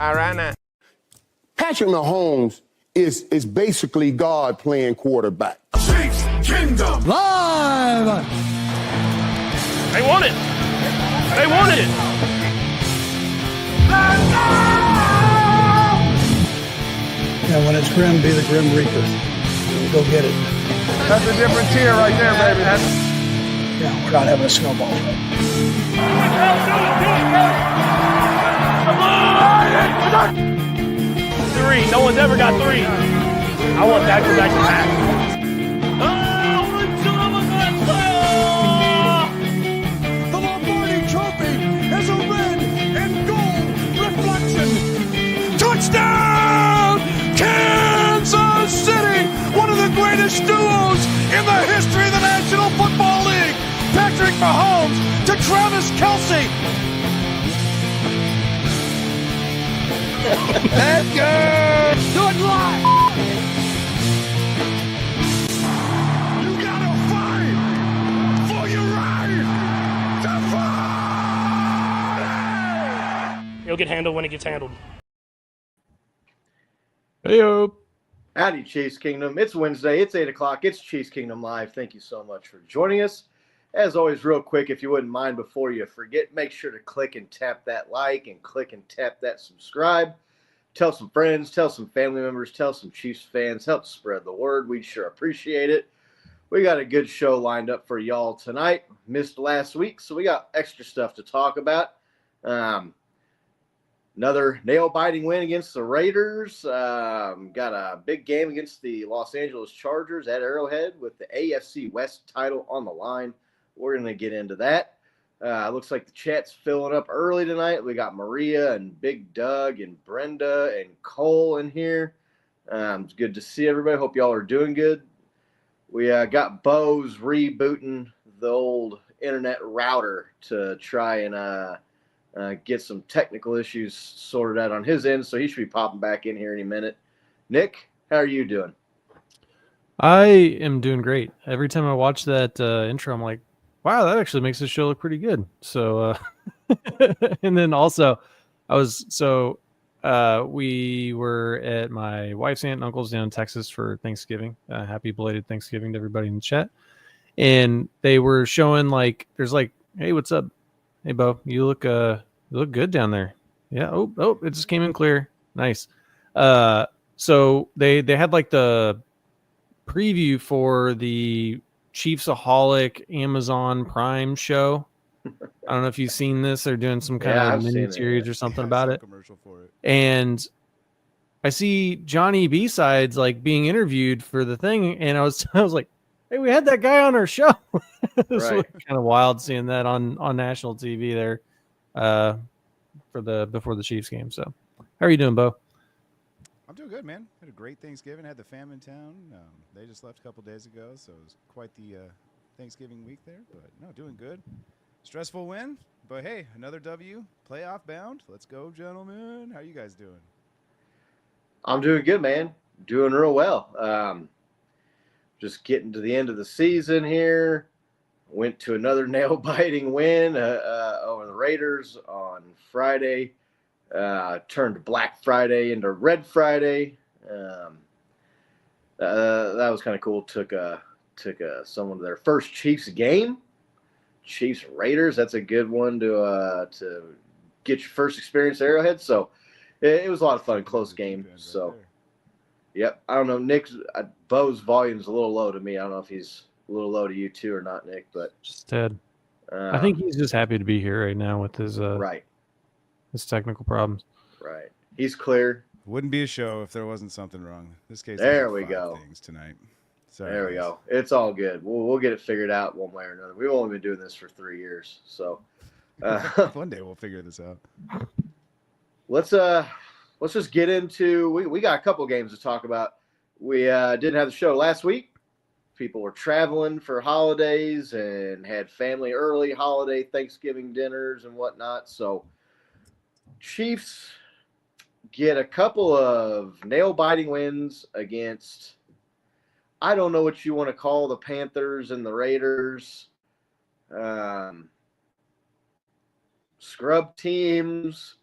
All right now. Patrick Mahomes is basically God playing quarterback. Chiefs Kingdom live. They want it. They want it. Yeah, when it's grim, be the Grim Reaper. Go get it. That's a different tier right there, baby. Yeah, we're not having a snowball fight. Three. No one's ever got three. I want back-to-back-to-back. The Lombardi Trophy is a red and gold reflection. Touchdown! Kansas City! One of the greatest duos in the history of the National Football League. Patrick Mahomes to Travis Kelce. Let's go! Do it live! You gotta fight for your right to fight! It'll get handled when it gets handled. Hey-o. Howdy, Chiefs Kingdom. It's Wednesday. It's 8 o'clock. It's Chiefs Kingdom Live. Thank you so much for joining us. As always, real quick, if you wouldn't mind, before you forget, make sure to click and tap that like and click and tap that subscribe. Tell some friends, tell some family members, tell some Chiefs fans. Help spread the word. We'd sure appreciate it. We got a good show lined up for y'all tonight. Missed last week, so we got extra stuff to talk about. Another nail-biting win against the Raiders. Got a big game against the Los Angeles Chargers at Arrowhead with the AFC West title on the line. We're going to get into that. Looks like the chat's filling up early tonight. We got Maria and Big Doug and Brenda and Cole in here. It's good to see everybody. Hope y'all are doing good. We got Bo's rebooting the old internet router to try and get some technical issues sorted out on his end, so he should be popping back in here any minute. Nick, how are you doing? I am doing great. Every time I watch that intro, I'm like, wow, that actually makes the show look pretty good. So, and then also, we were at my wife's aunt and uncle's down in Texas for Thanksgiving. Happy belated Thanksgiving to everybody in the chat. And they were showing there's hey, what's up? Hey, Bo, you look good down there. Yeah. Oh, it just came in clear. Nice. So they had the preview for the Chiefsaholic Amazon Prime show. I don't know if you've seen this. They're doing some kind of mini series or something about it. Commercial for it. And I see Johnny B-Sides being interviewed for the thing, and I was like, hey, we had that guy on our show. It's Right. kind of wild seeing that on national TV there before the Chiefs game. So how are you doing, Bo? I'm doing good, man. Had a great Thanksgiving. Had the fam in town. They just left a couple days ago, so it was quite the Thanksgiving week there. But no, doing good. Stressful win, but hey, another W. Playoff bound. Let's go, gentlemen. How you guys doing? I'm doing good, man. Doing real well. Just getting to the end of the season here. Went to another nail-biting win over the Raiders on Friday. Turned Black Friday into Red Friday. That was kind of cool. Took someone to their first Chiefs game. Chiefs Raiders. That's a good one to get your first experience at Arrowhead. So it was a lot of fun. Close game. So. Yep. I don't know. Nick's Bo's volume's a little low to me. I don't know if he's a little low to you too or not, Nick. But just Ted. I think he's just happy to be here right now with his right. His technical problems. Right. He's clear. Wouldn't be a show if there wasn't something wrong. In this case, there we go. Things tonight. Sorry, there we go. It's all good. We'll get it figured out one way or another. We've only been doing this for 3 years, so one day we'll figure this out. Let's just get into. We got a couple games to talk about. We didn't have the show last week. People were traveling for holidays and had family early holiday Thanksgiving dinners and whatnot. So Chiefs get a couple of nail-biting wins against, I don't know what you want to call the Panthers and the Raiders. Scrub teams.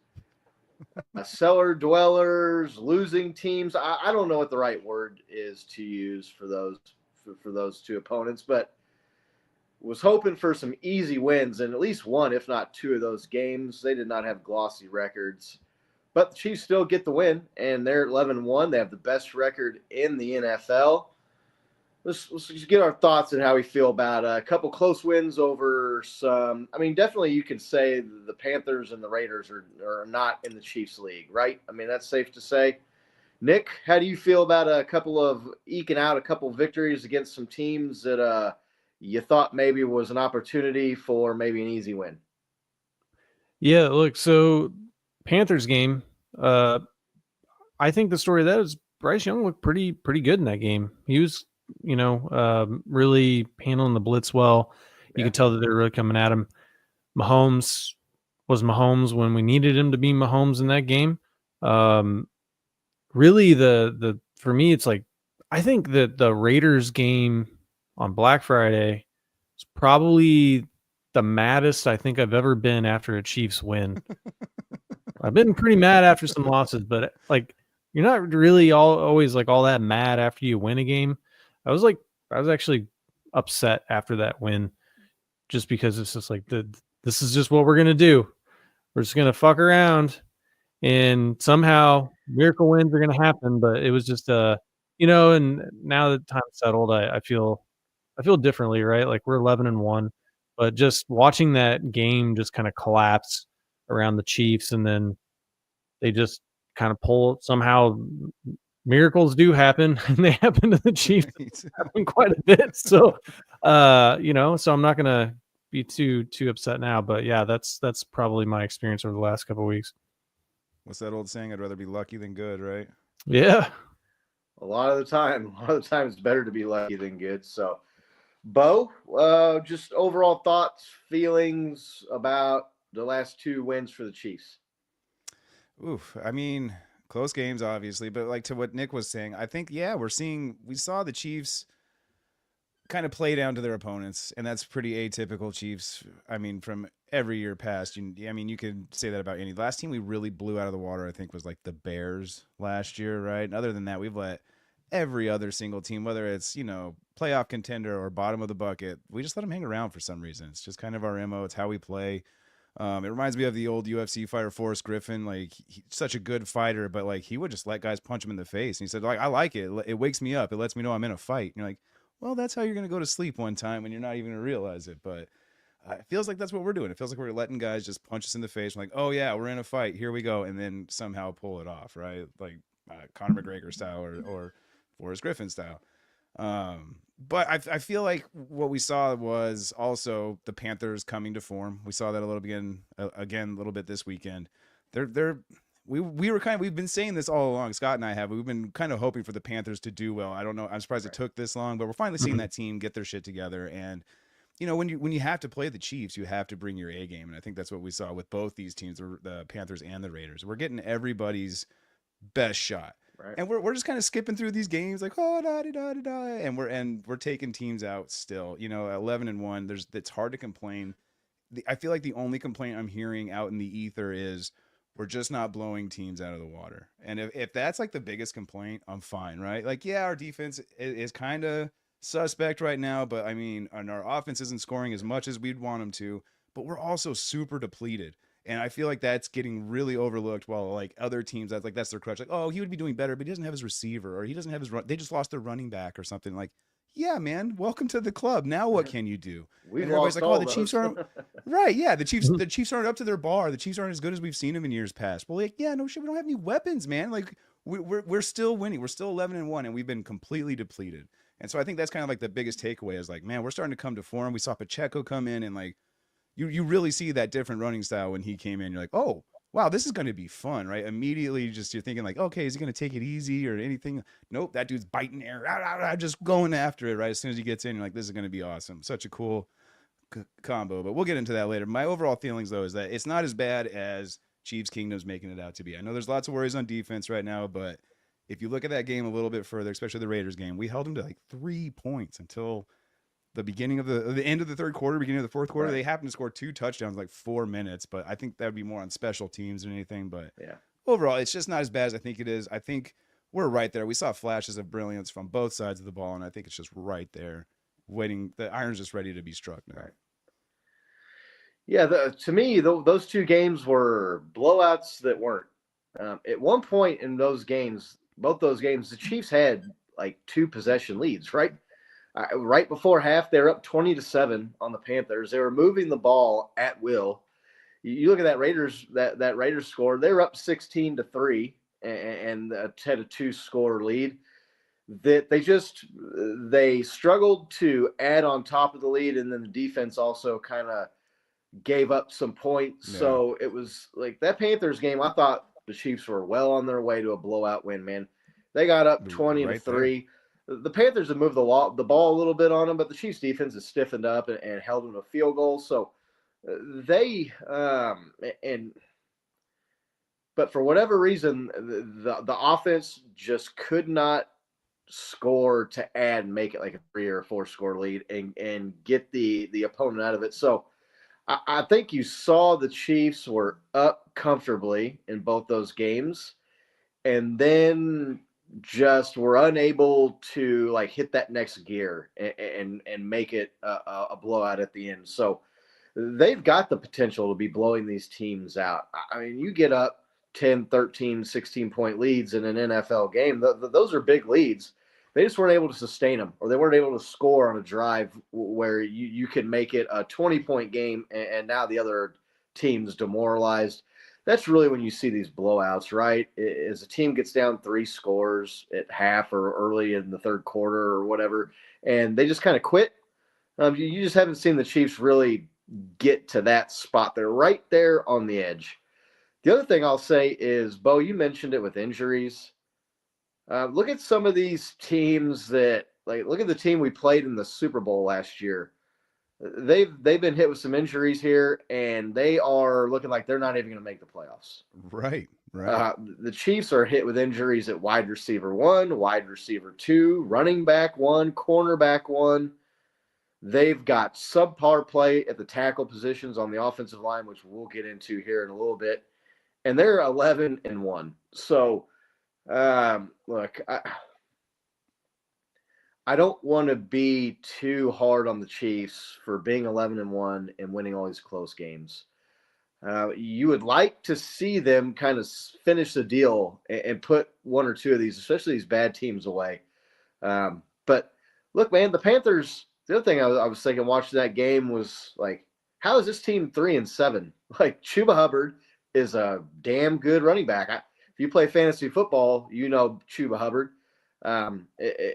cellar dwellers, losing teams. I don't know what the right word is to use for those two opponents, but was hoping for some easy wins in at least one, if not two of those games. They did not have glossy records, but the Chiefs still get the win, and they're 11-1. They have the best record in the NFL. Let's just get our thoughts on how we feel about a couple close wins over some. I mean, definitely you can say the Panthers and the Raiders are not in the Chiefs league, right? I mean, that's safe to say. Nick, how do you feel about a couple of eking out a couple victories against some teams that you thought maybe was an opportunity for maybe an easy win? Yeah, look, so Panthers game, I think the story of that is Bryce Young looked pretty good in that game. He was, really handling the blitz well. You could tell that they were really coming at him. Mahomes was Mahomes when we needed him to be Mahomes in that game. Really, the for me, it's like I think that the Raiders game on Black Friday is probably the maddest I think I've ever been after a Chiefs win. I've been pretty mad after some losses, but like you're not really always like all that mad after you win a game. I was actually upset after that win, just because it's just like this is just what we're gonna do. We're just gonna fuck around, and somehow miracle wins are gonna happen. But it was just and now that time's settled, I feel differently, right? Like we're 11-1, but just watching that game just kind of collapse around the Chiefs, and then they just kind of pull somehow. Miracles do happen, and they happen to the Chiefs happen quite a bit. So, so I'm not gonna be too upset now. But yeah, that's probably my experience over the last couple of weeks. What's that old saying? I'd rather be lucky than good, right? Yeah. A lot of the time it's better to be lucky than good. So, Bo, just overall thoughts, feelings about the last two wins for the Chiefs. Oof. I mean, close games, obviously, but like to what Nick was saying, I think, we saw the Chiefs kind of play down to their opponents, and that's pretty atypical Chiefs. I mean, from every year past, you could say that about any. Last team we really blew out of the water, I think, was like the Bears last year, right? And other than that, we've let every other single team, whether it's, playoff contender or bottom of the bucket, we just let them hang around for some reason. It's just kind of our MO. It's how we play. It reminds me of the old UFC fighter Forrest Griffin. Like, he's such a good fighter, but like he would just let guys punch him in the face. And he said, like, I like it. It wakes me up. It lets me know I'm in a fight. And you're like, well, that's how you're going to go to sleep one time when you're not even going to realize it. But it feels like that's what we're doing. It feels like we're letting guys just punch us in the face. We're like, oh yeah, we're in a fight. Here we go. And then somehow pull it off, right? Like Conor McGregor style or Forrest Griffin style. But I feel like what we saw was also the Panthers coming to form. We saw that a little bit this weekend. We've been saying this all along. Scott and I have. We've been kind of hoping for the Panthers to do well. I don't know. I'm surprised it took this long, but we're finally seeing that team get their shit together. And when you have to play the Chiefs, you have to bring your A game. And I think that's what we saw with both these teams, the Panthers and the Raiders. We're getting everybody's best shot. Right. And we're just kind of skipping through these games like, oh, and we're taking teams out still. 11-1. It's hard to complain. I feel like the only complaint I'm hearing out in the ether is we're just not blowing teams out of the water. And if that's like the biggest complaint, I'm fine, right? Like, yeah, our defense is kind of suspect right now, but I mean, and our offense isn't scoring as much as we'd want them to, but we're also super depleted. And I feel like that's getting really overlooked while like other teams, that's their crutch. Like, oh, he would be doing better, but he doesn't have his receiver, or he doesn't have they just lost their running back or something. Like, yeah, man, welcome to the club. Now what can you do? And everybody's like, oh, the Chiefs aren't right. Yeah, the Chiefs aren't up to their bar. The Chiefs aren't as good as we've seen them in years past. Well, like, yeah, no shit, we don't have any weapons, man. Like, we're still winning. We're still 11-1, and we've been completely depleted. And so I think that's kind of like the biggest takeaway is like, man, we're starting to come to form. We saw Pacheco come in, and like, you really see that different running style when he came in. You're like, oh, wow, this is going to be fun, right? Immediately, you're thinking like, okay, is he going to take it easy or anything? Nope, that dude's biting air, just going after it, right? As soon as he gets in, you're like, this is going to be awesome. Such a cool combo, but we'll get into that later. My overall feelings, though, is that it's not as bad as Chiefs Kingdom's making it out to be. I know there's lots of worries on defense right now, but if you look at that game a little bit further, especially the Raiders game, we held them to like 3 points until the beginning of the end of the third quarter, beginning of the fourth quarter. Right. They happened to score 2 touchdowns in like 4 minutes, but I think that would be more on special teams than anything. But overall, it's just not as bad as I think it is. I think we're right there. We saw flashes of brilliance from both sides of the ball, and I think it's just right there, waiting. The iron's just ready to be struck now. Right. Yeah, to me, those two games were blowouts that weren't. At one point in those games, both those games, the Chiefs had like 2 possession leads, right? Right before half, they were up 20-7 on the Panthers. They were moving the ball at will. You look at that Raiders score, they were up 16-3 and had a 2-score lead. That they struggled to add on top of the lead, and then the defense also kind of gave up some points. Yeah. So it was like that Panthers game, I thought the Chiefs were well on their way to a blowout win, man. They got up 20-3. The Panthers have moved the ball a little bit on them, but the Chiefs defense has stiffened up and held them to a field goal. So but for whatever reason, the offense just could not score to add and make it like a 3 or 4 score lead and get the opponent out of it. So I think you saw the Chiefs were up comfortably in both those games, and then just were unable to like hit that next gear and make it a blowout at the end. So they've got the potential to be blowing these teams out. I mean, you get up 10, 13, 16-point leads in an NFL game. Those are big leads. They just weren't able to sustain them, or they weren't able to score on a drive where you can make it a 20-point game, and now the other team's demoralized. That's really when you see these blowouts, right? As a team gets down 3 scores at half or early in the third quarter or whatever, and they just kind of quit. You just haven't seen the Chiefs really get to that spot. They're right there on the edge. The other thing I'll say is, Bo, you mentioned it with injuries. Look at some of these teams that, like, look at the team we played in the Super Bowl last year. They've been hit with some injuries here, and they are looking like they're not even going to make the playoffs. Right. The Chiefs are hit with injuries at wide receiver 1, wide receiver 2, running back 1, cornerback 1. They've got subpar play at the tackle positions on the offensive line, which we'll get into here in a little bit. And they're 11-1. So, look, I don't want to be too hard on the Chiefs for being 11-1 and winning all these close games. You would like to see them kind of finish the deal and put 1 or 2 of these, especially these bad teams, away. But look, man, the Panthers. The other thing I was thinking watching that game was like, how is this team 3-7? Like, Chuba Hubbard is a damn good running back. If you play fantasy football, you know Chuba Hubbard.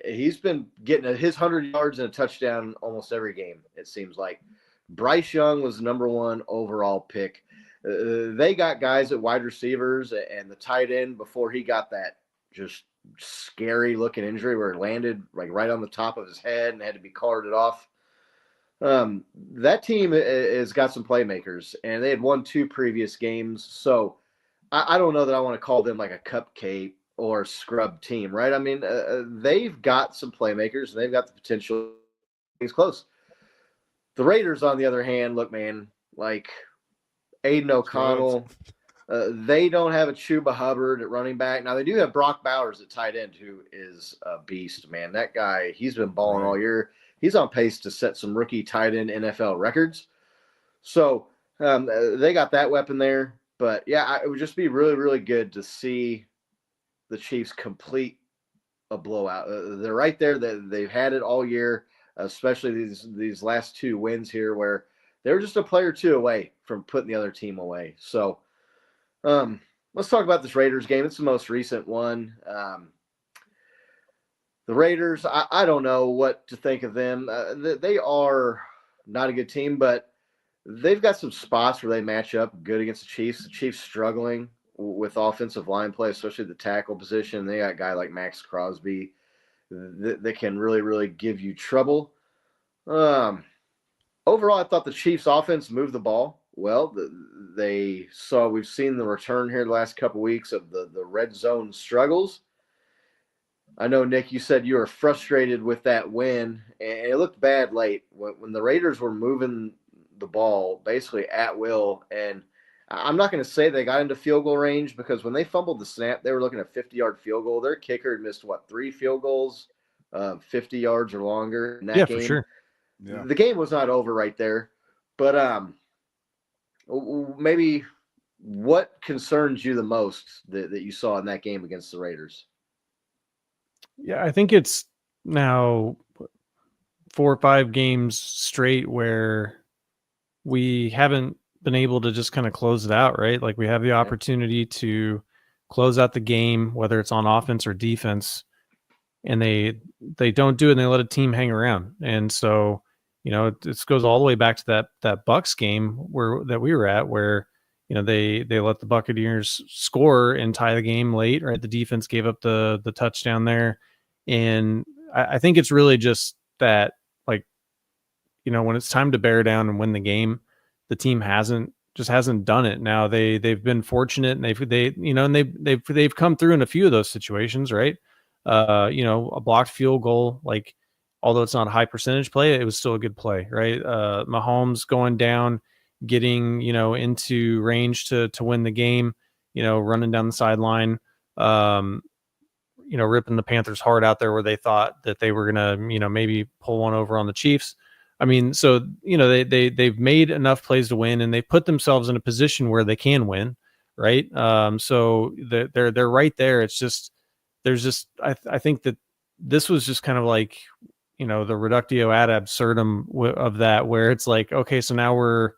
He's been getting his 100 yards and a touchdown almost every game, it seems like. Bryce Young was the number 1 overall pick. They got guys at wide receivers and the tight end before he got that just scary looking injury where it landed like right on the top of his head and had to be carted off. That team has got some playmakers, and they had won 2 previous games. So I don't know that I want to call them like a cupcake or scrub team, right? I mean, they've got some playmakers, and they've got the potential. Things close. The Raiders, on the other hand, look, man, like Aiden O'Connell, they don't have a Chuba Hubbard at running back. Now, they do have Brock Bowers at tight end, who is a beast, man. That guy, he's been balling all year. He's on pace to set some rookie tight end NFL records. So they got that weapon there. But, yeah, it would just be really, really good to see the Chiefs complete a blowout. They're right there. They've had it all year, especially these last 2 wins here where they were just a player or 2 away from putting the other team away. So let's talk about this Raiders game. It's the most recent one. The Raiders, I don't know what to think of them. They are not a good team, but they've got some spots where they match up good against the Chiefs. The Chiefs struggling with offensive line play, especially the tackle position. They got a guy like Max Crosby that can really, really give you trouble. Overall, I thought the Chiefs' offense moved the ball well. We've seen the return here the last couple weeks of the red zone struggles. I know, Nick, you said you were frustrated with that win, and it looked bad late when the Raiders were moving the ball basically at will. And I'm not going to say they got into field goal range because when they fumbled the snap, they were looking at 50-yard field goal. Their kicker had missed, 3 field goals, 50 yards or longer in that Yeah, game. for sure. Yeah. The game was not over right there. But maybe what concerns you the most that you saw in that game against the Raiders? Yeah, I think it's now 4 or 5 games straight where we haven't been able to just kind of close it out, right? Like we have the opportunity to close out the game, whether it's on offense or defense, and they don't do it and they let a team hang around. And so, this goes all the way back to that Bucks game that we were at where, they let the Buccaneers score and tie the game late, right? The defense gave up the touchdown there. And I think it's really just that, like, when it's time to bear down and win the game, the team hasn't done it. Now they've been fortunate and they've come through in a few of those situations, right? A blocked field goal, like, although it's not a high percentage play, it was still a good play, right? Mahomes going down, getting, into range to win the game, running down the sideline, ripping the Panthers' heart out there where they thought that they were going to, maybe pull one over on the Chiefs. I mean, so, they've made enough plays to win and they put themselves in a position where they can win. Right. So they're right there. It's just, I think that this was just kind of like, the reductio ad absurdum of that, where it's like, okay, so now we're,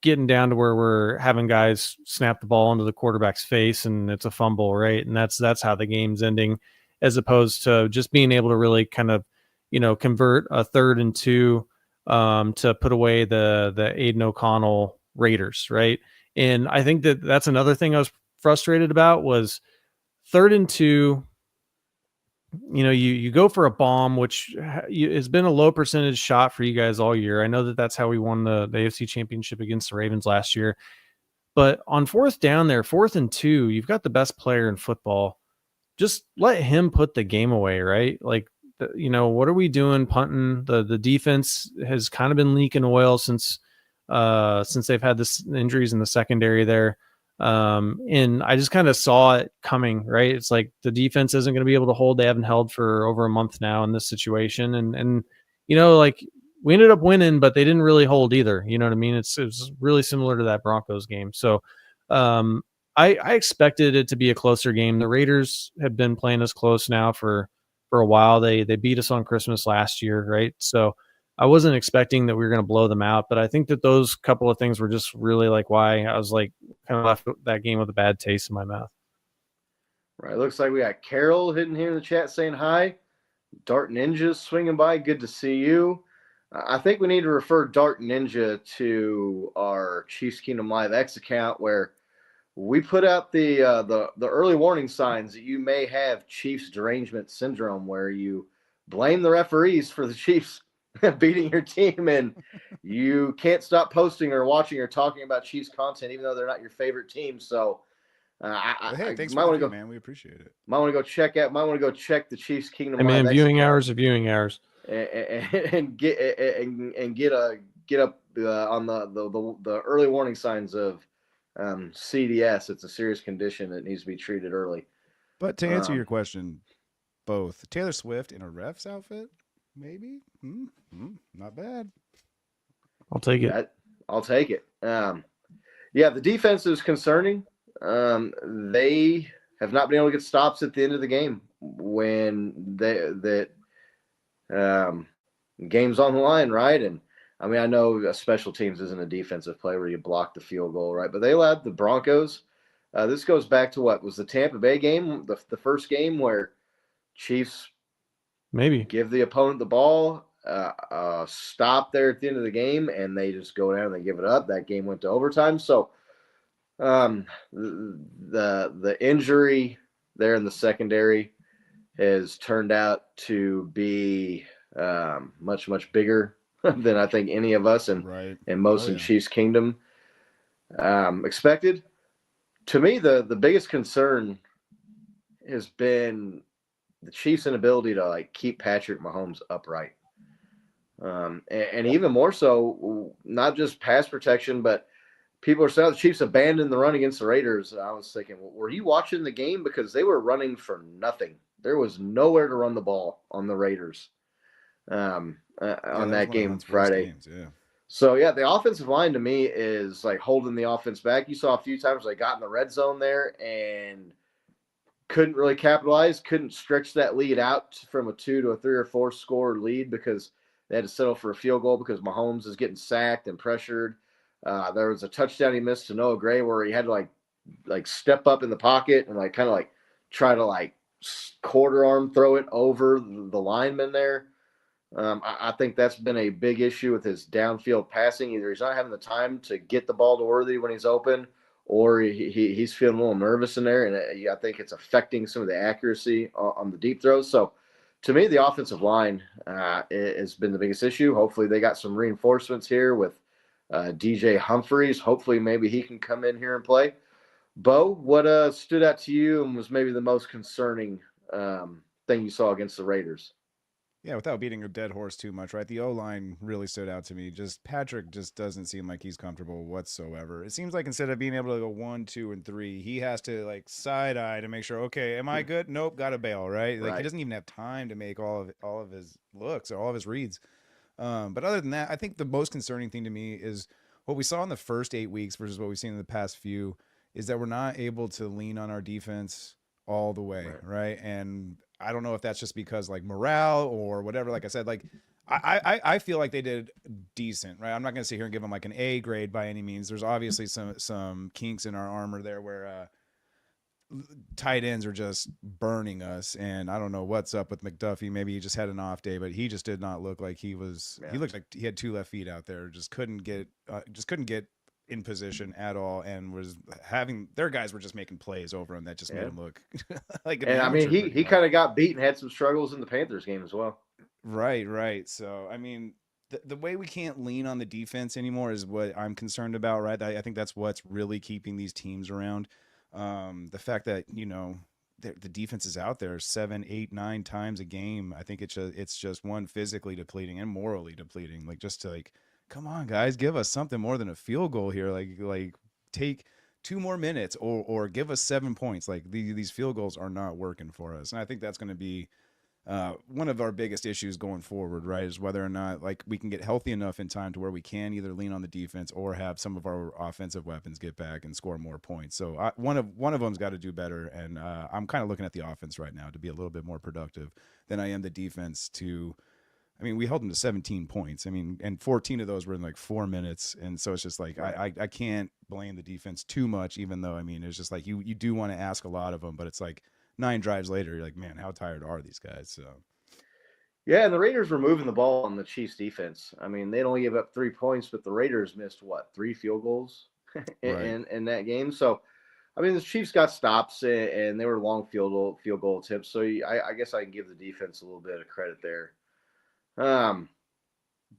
getting down to where we're having guys snap the ball into the quarterback's face and it's a fumble. Right. And that's how the game's ending, as opposed to just being able to really kind of, convert a 3rd and 2 to put away the Aiden O'Connell Raiders. Right. And I think that that's another thing I was frustrated about was 3rd and 2. You go for a bomb, which has been a low percentage shot for you guys all year. I know that that's how we won the AFC Championship against the Ravens last year. But on 4th down there, 4th and 2, you've got the best player in football. Just let him put the game away, right? Like, what are we doing punting? The defense has kind of been leaking oil since they've had this injuries in the secondary there. And I just kind of saw it coming, right? It's like the defense isn't going to be able to hold. They haven't held for over a month now in this situation. And like, we ended up winning, but they didn't really hold either. You know what I mean? It was really similar to that Broncos game. So I expected it to be a closer game. The Raiders have been playing us close now for a while. They beat us on Christmas last year, right? So I wasn't expecting that we were going to blow them out, but I think that those couple of things were just really like why I was like kind of left that game with a bad taste in my mouth. Right. Looks like we got Carol hitting here in the chat saying hi. Dart Ninja swinging by. Good to see you. I think we need to refer Dart Ninja to our Chiefs Kingdom Live X account where we put out the early warning signs that you may have Chiefs derangement syndrome, where you blame the referees for the Chiefs beating your team, and you can't stop posting or watching or talking about Chiefs content, even though they're not your favorite team. So, hey, thanks might for want to the go, man. We appreciate it. Might want to go check out. Might want to go check the Chiefs Kingdom. Hey man, Live viewing account hours of viewing hours, and get up on the early warning signs of CDS. It's a serious condition that needs to be treated early. But to answer your question, both Taylor Swift in a ref's outfit, maybe, not bad. I'll take it. I'll take it. Yeah, the defense is concerning. They have not been able to get stops at the end of the game when game's on the line, right? And I mean, I know special teams isn't a defensive play where you block the field goal, right? But they allowed the Broncos. This goes back to what was the Tampa Bay game, the first game where Chiefs maybe give the opponent the ball, stop there at the end of the game, and they just go down and they give it up. That game went to overtime. So the injury there in the secondary has turned out to be much, much bigger than I think any of us and most in Chiefs Kingdom expected. To me, the biggest concern has been the Chiefs' inability to like keep Patrick Mahomes upright. And even more so, not just pass protection, but people are saying the Chiefs abandoned the run against the Raiders. I was thinking, well, were you watching the game? Because they were running for nothing. There was nowhere to run the ball on the Raiders on that game Friday. Games, yeah. So, yeah, the offensive line to me is like holding the offense back. You saw a few times they got in the red zone there and couldn't really capitalize, couldn't stretch that lead out from a 2 to a 3 or 4 score lead because they had to settle for a field goal because Mahomes is getting sacked and pressured. There was a touchdown he missed to Noah Gray where he had to like step up in the pocket and like kind of like try to like quarter arm throw it over the lineman there. I think that's been a big issue with his downfield passing. Either he's not having the time to get the ball to Worthy when he's open, or he's feeling a little nervous in there, and I think it's affecting some of the accuracy on the deep throws. So, to me, the offensive line has been the biggest issue. Hopefully, they got some reinforcements here with DJ Humphries. Hopefully, maybe he can come in here and play. Bo, what stood out to you and was maybe the most concerning thing you saw against the Raiders? Yeah, without beating a dead horse too much, right? The O-line really stood out to me. Just Patrick just doesn't seem like he's comfortable whatsoever. It seems like instead of being able to go 1, 2, and 3, he has to like side-eye to make sure, okay, am I good? Nope, got to bail, right? Like he doesn't even have time to make all of his looks or all of his reads. But other than that, I think the most concerning thing to me is what we saw in the first 8 weeks versus what we've seen in the past few is that we're not able to lean on our defense all the way, right? And I don't know if that's just because like morale or whatever. Like I said, like I feel like they did decent, right? I'm not going to sit here and give them like an A grade by any means. There's obviously some kinks in our armor there where tight ends are just burning us, and I don't know what's up with McDuffie. Maybe he just had an off day, but he just did not look like he was. Yeah. He looked like he had 2 left feet out there. Just couldn't get in position at all, and was having their guys were just making plays over him that just made him look like. And I mean, he kind of got beat and had some struggles in the Panthers game as well. Right. So I mean, the way we can't lean on the defense anymore is what I'm concerned about. Right, I think that's what's really keeping these teams around. The fact that the defense is out there 7, 8, 9 times a game. I think it's just one, physically depleting and morally depleting. Like just to like. Come on, guys, give us something more than a field goal here. Like take 2 more minutes or give us 7 points. Like these field goals are not working for us. And I think that's going to be one of our biggest issues going forward, right? Is whether or not like we can get healthy enough in time to where we can either lean on the defense or have some of our offensive weapons get back and score more points. So one of them's got to do better. And I'm kind of looking at the offense right now to be a little bit more productive than I am the defense to. I mean, we held them to 17 points. I mean, and 14 of those were in like 4 minutes. And so it's just like, I can't blame the defense too much, even though, I mean, it's just like you do want to ask a lot of them, but it's like 9 drives later, you're like, man, how tired are these guys? So, yeah, and the Raiders were moving the ball on the Chiefs defense. I mean, they'd only give up 3 points, but the Raiders missed 3 field goals in that game. So, I mean, the Chiefs got stops and they were long field goal attempts. So I guess I can give the defense a little bit of credit there.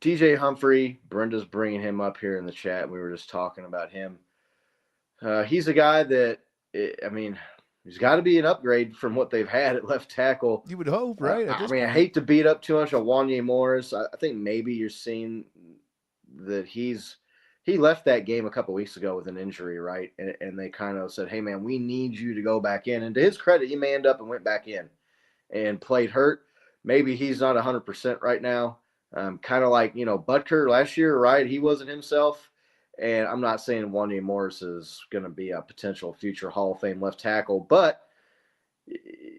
DJ Humphrey, Brenda's bringing him up here in the chat. We were just talking about him. He's a guy that, I mean, he's got to be an upgrade from what they've had at left tackle. You would hope, right? I mean, I hate to beat up too much on Wanye Morris. I think maybe you're seeing that he left that game a couple weeks ago with an injury, right? And they kind of said, hey, man, we need you to go back in. And to his credit, he manned up and went back in and played hurt. Maybe he's not 100% right now. Kind of like, Butker last year, right? He wasn't himself. And I'm not saying Wanye Morris is going to be a potential future Hall of Fame left tackle, but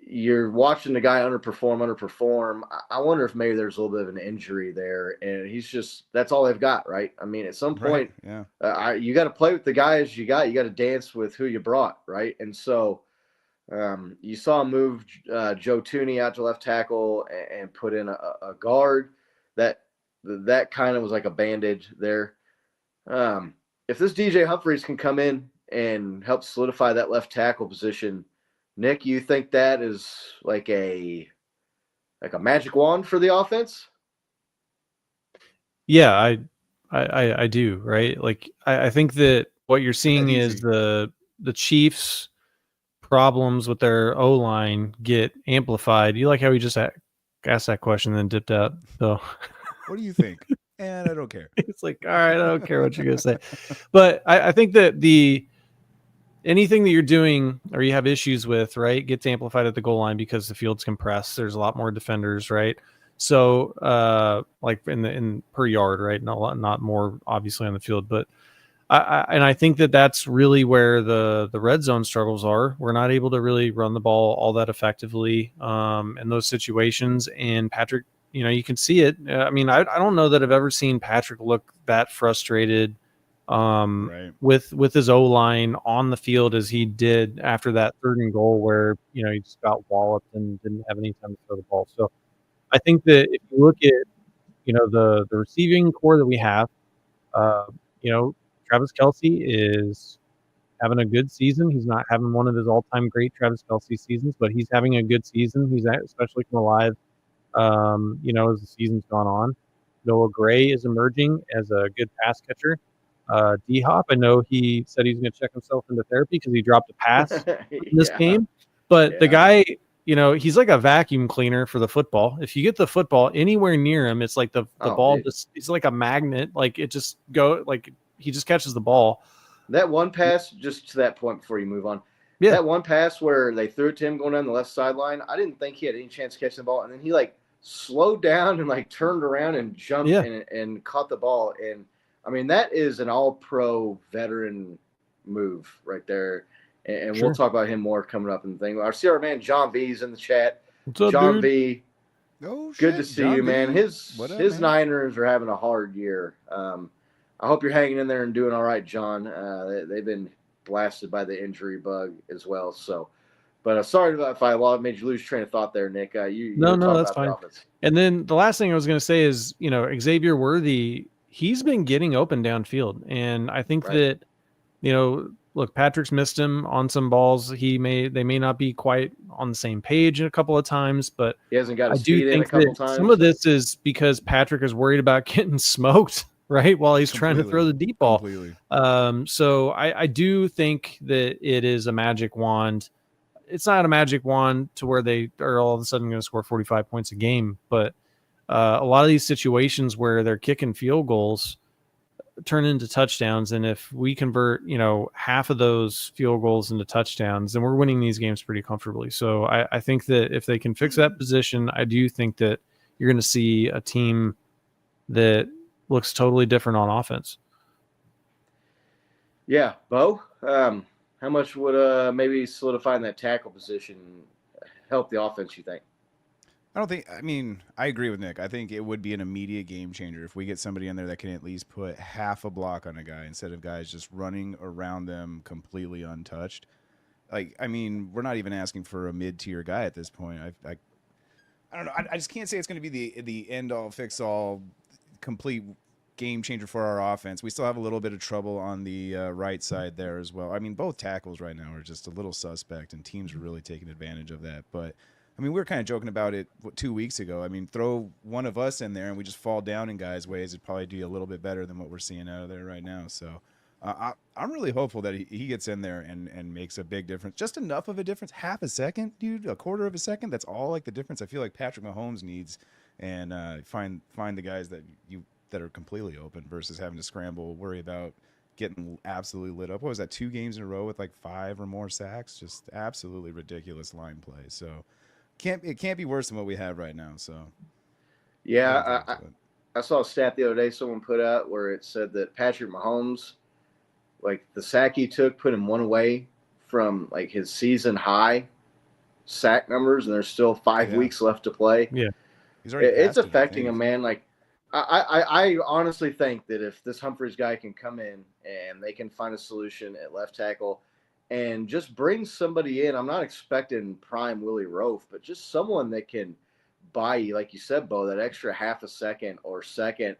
you're watching the guy underperform. I wonder if maybe there's a little bit of an injury there, and that's all they've got, right? I mean, at some point, you got to play with the guys you got. You got to dance with who you brought, right? And so you saw him move Joe Tooney out to left tackle and put in a guard. That kind of was like a bandage there. If this DJ Humphries can come in and help solidify that left tackle position, Nick, you think that is like a magic wand for the offense? Yeah, I do, right? Like I think that what you're seeing is the Chiefs' problems with their O-line get amplified. You like how he just asked that question and then dipped out. So what do you think? and I don't care. It's like, all right, I don't care what you're going to say. But I think that anything that you're doing or you have issues with, right, gets amplified at the goal line because the field's compressed. There's a lot more defenders, right? So, like in per yard, right? Not more obviously on the field, but I think that that's really where the red zone struggles are. We're not able to really run the ball all that effectively in those situations. And Patrick, you can see it. I mean, I don't know that I've ever seen Patrick look that frustrated Right. with his O-line on the field as he did after that 3rd and goal where, he just got walloped and didn't have any time to throw the ball. So I think that if you look at, the receiving core that we have, uh, you know, Travis Kelce is having a good season. He's not having one of his all-time great Travis Kelce seasons, but he's having a good season. He's especially come alive, as the season's gone on. Noah Gray is emerging as a good pass catcher. D-Hop, I know he said he's going to check himself into therapy because he dropped a pass in this game. But the guy, he's like a vacuum cleaner for the football. If you get the football anywhere near him, it's like the ball just, it's like a magnet. Like it just he just catches the ball. That one pass, just to that point before you move on. Yeah. That one pass where they threw it to him going down the left sideline, I didn't think he had any chance of catching the ball. And then he slowed down and turned around and jumped and caught the ball. And I mean, that is an all-pro veteran move right there. And we'll talk about him more coming up in the thing. I see our man John V's in the chat. What's up, John dude? V. Oh, Good shit, to see John you, V. man. His man? Niners are having a hard year. I hope you're hanging in there and doing all right, John. They've been blasted by the injury bug as well. So, but sorry if I made you lose train of thought there, Nick. No, that's fine. And then the last thing I was going to say is, Xavier Worthy, he's been getting open downfield, and I think that, look, Patrick's missed him on some balls. They may not be quite on the same page a couple of times, but he hasn't got his I do feet in think a couple that times. some of this is because Patrick is worried about getting smoked, right, while he's trying to throw the deep ball. Completely. So I do think that it is a magic wand. It's not a magic wand to where they are all of a sudden going to score 45 points a game, but a lot of these situations where they're kicking field goals turn into touchdowns. And if we convert, half of those field goals into touchdowns, then we're winning these games pretty comfortably. So I think that if they can fix that position, I do think that you're going to see a team that looks totally different on offense. Yeah. Bo, how much would maybe solidifying that tackle position help the offense, you think? I agree with Nick. I think it would be an immediate game changer if we get somebody in there that can at least put half a block on a guy instead of guys just running around them completely untouched. We're not even asking for a mid-tier guy at this point. I don't know. I just can't say it's going to be the end-all, fix-all, complete game changer for our offense. We still have a little bit of trouble on the right side there as well. I mean, both tackles right now are just a little suspect, and teams are really taking advantage of that. But we were kind of joking about it 2 weeks ago. Throw one of us in there and we just fall down in guys' ways. It'd probably do a little bit better than what we're seeing out of there right now. So I'm really hopeful that he gets in there and makes a big difference. Just enough of a difference. Half a second, dude, a quarter of a second. That's all the difference I feel like Patrick Mahomes needs. And find the guys that are completely open versus having to scramble, worry about getting absolutely lit up. What was that, 2 games in a row with 5 or more sacks? Just absolutely ridiculous line play. So it can't be worse than what we have right now. So yeah, I saw a stat the other day someone put out where it said that Patrick Mahomes, the sack he took, put him one away from his season high sack numbers, and there's still 5 weeks left to play. Yeah, it's affecting him, man. I honestly think that if this Humphreys guy can come in and they can find a solution at left tackle and just bring somebody in, I'm not expecting prime Willie Roaf, but just someone that can buy you, like you said, Bo, that extra half a second or second,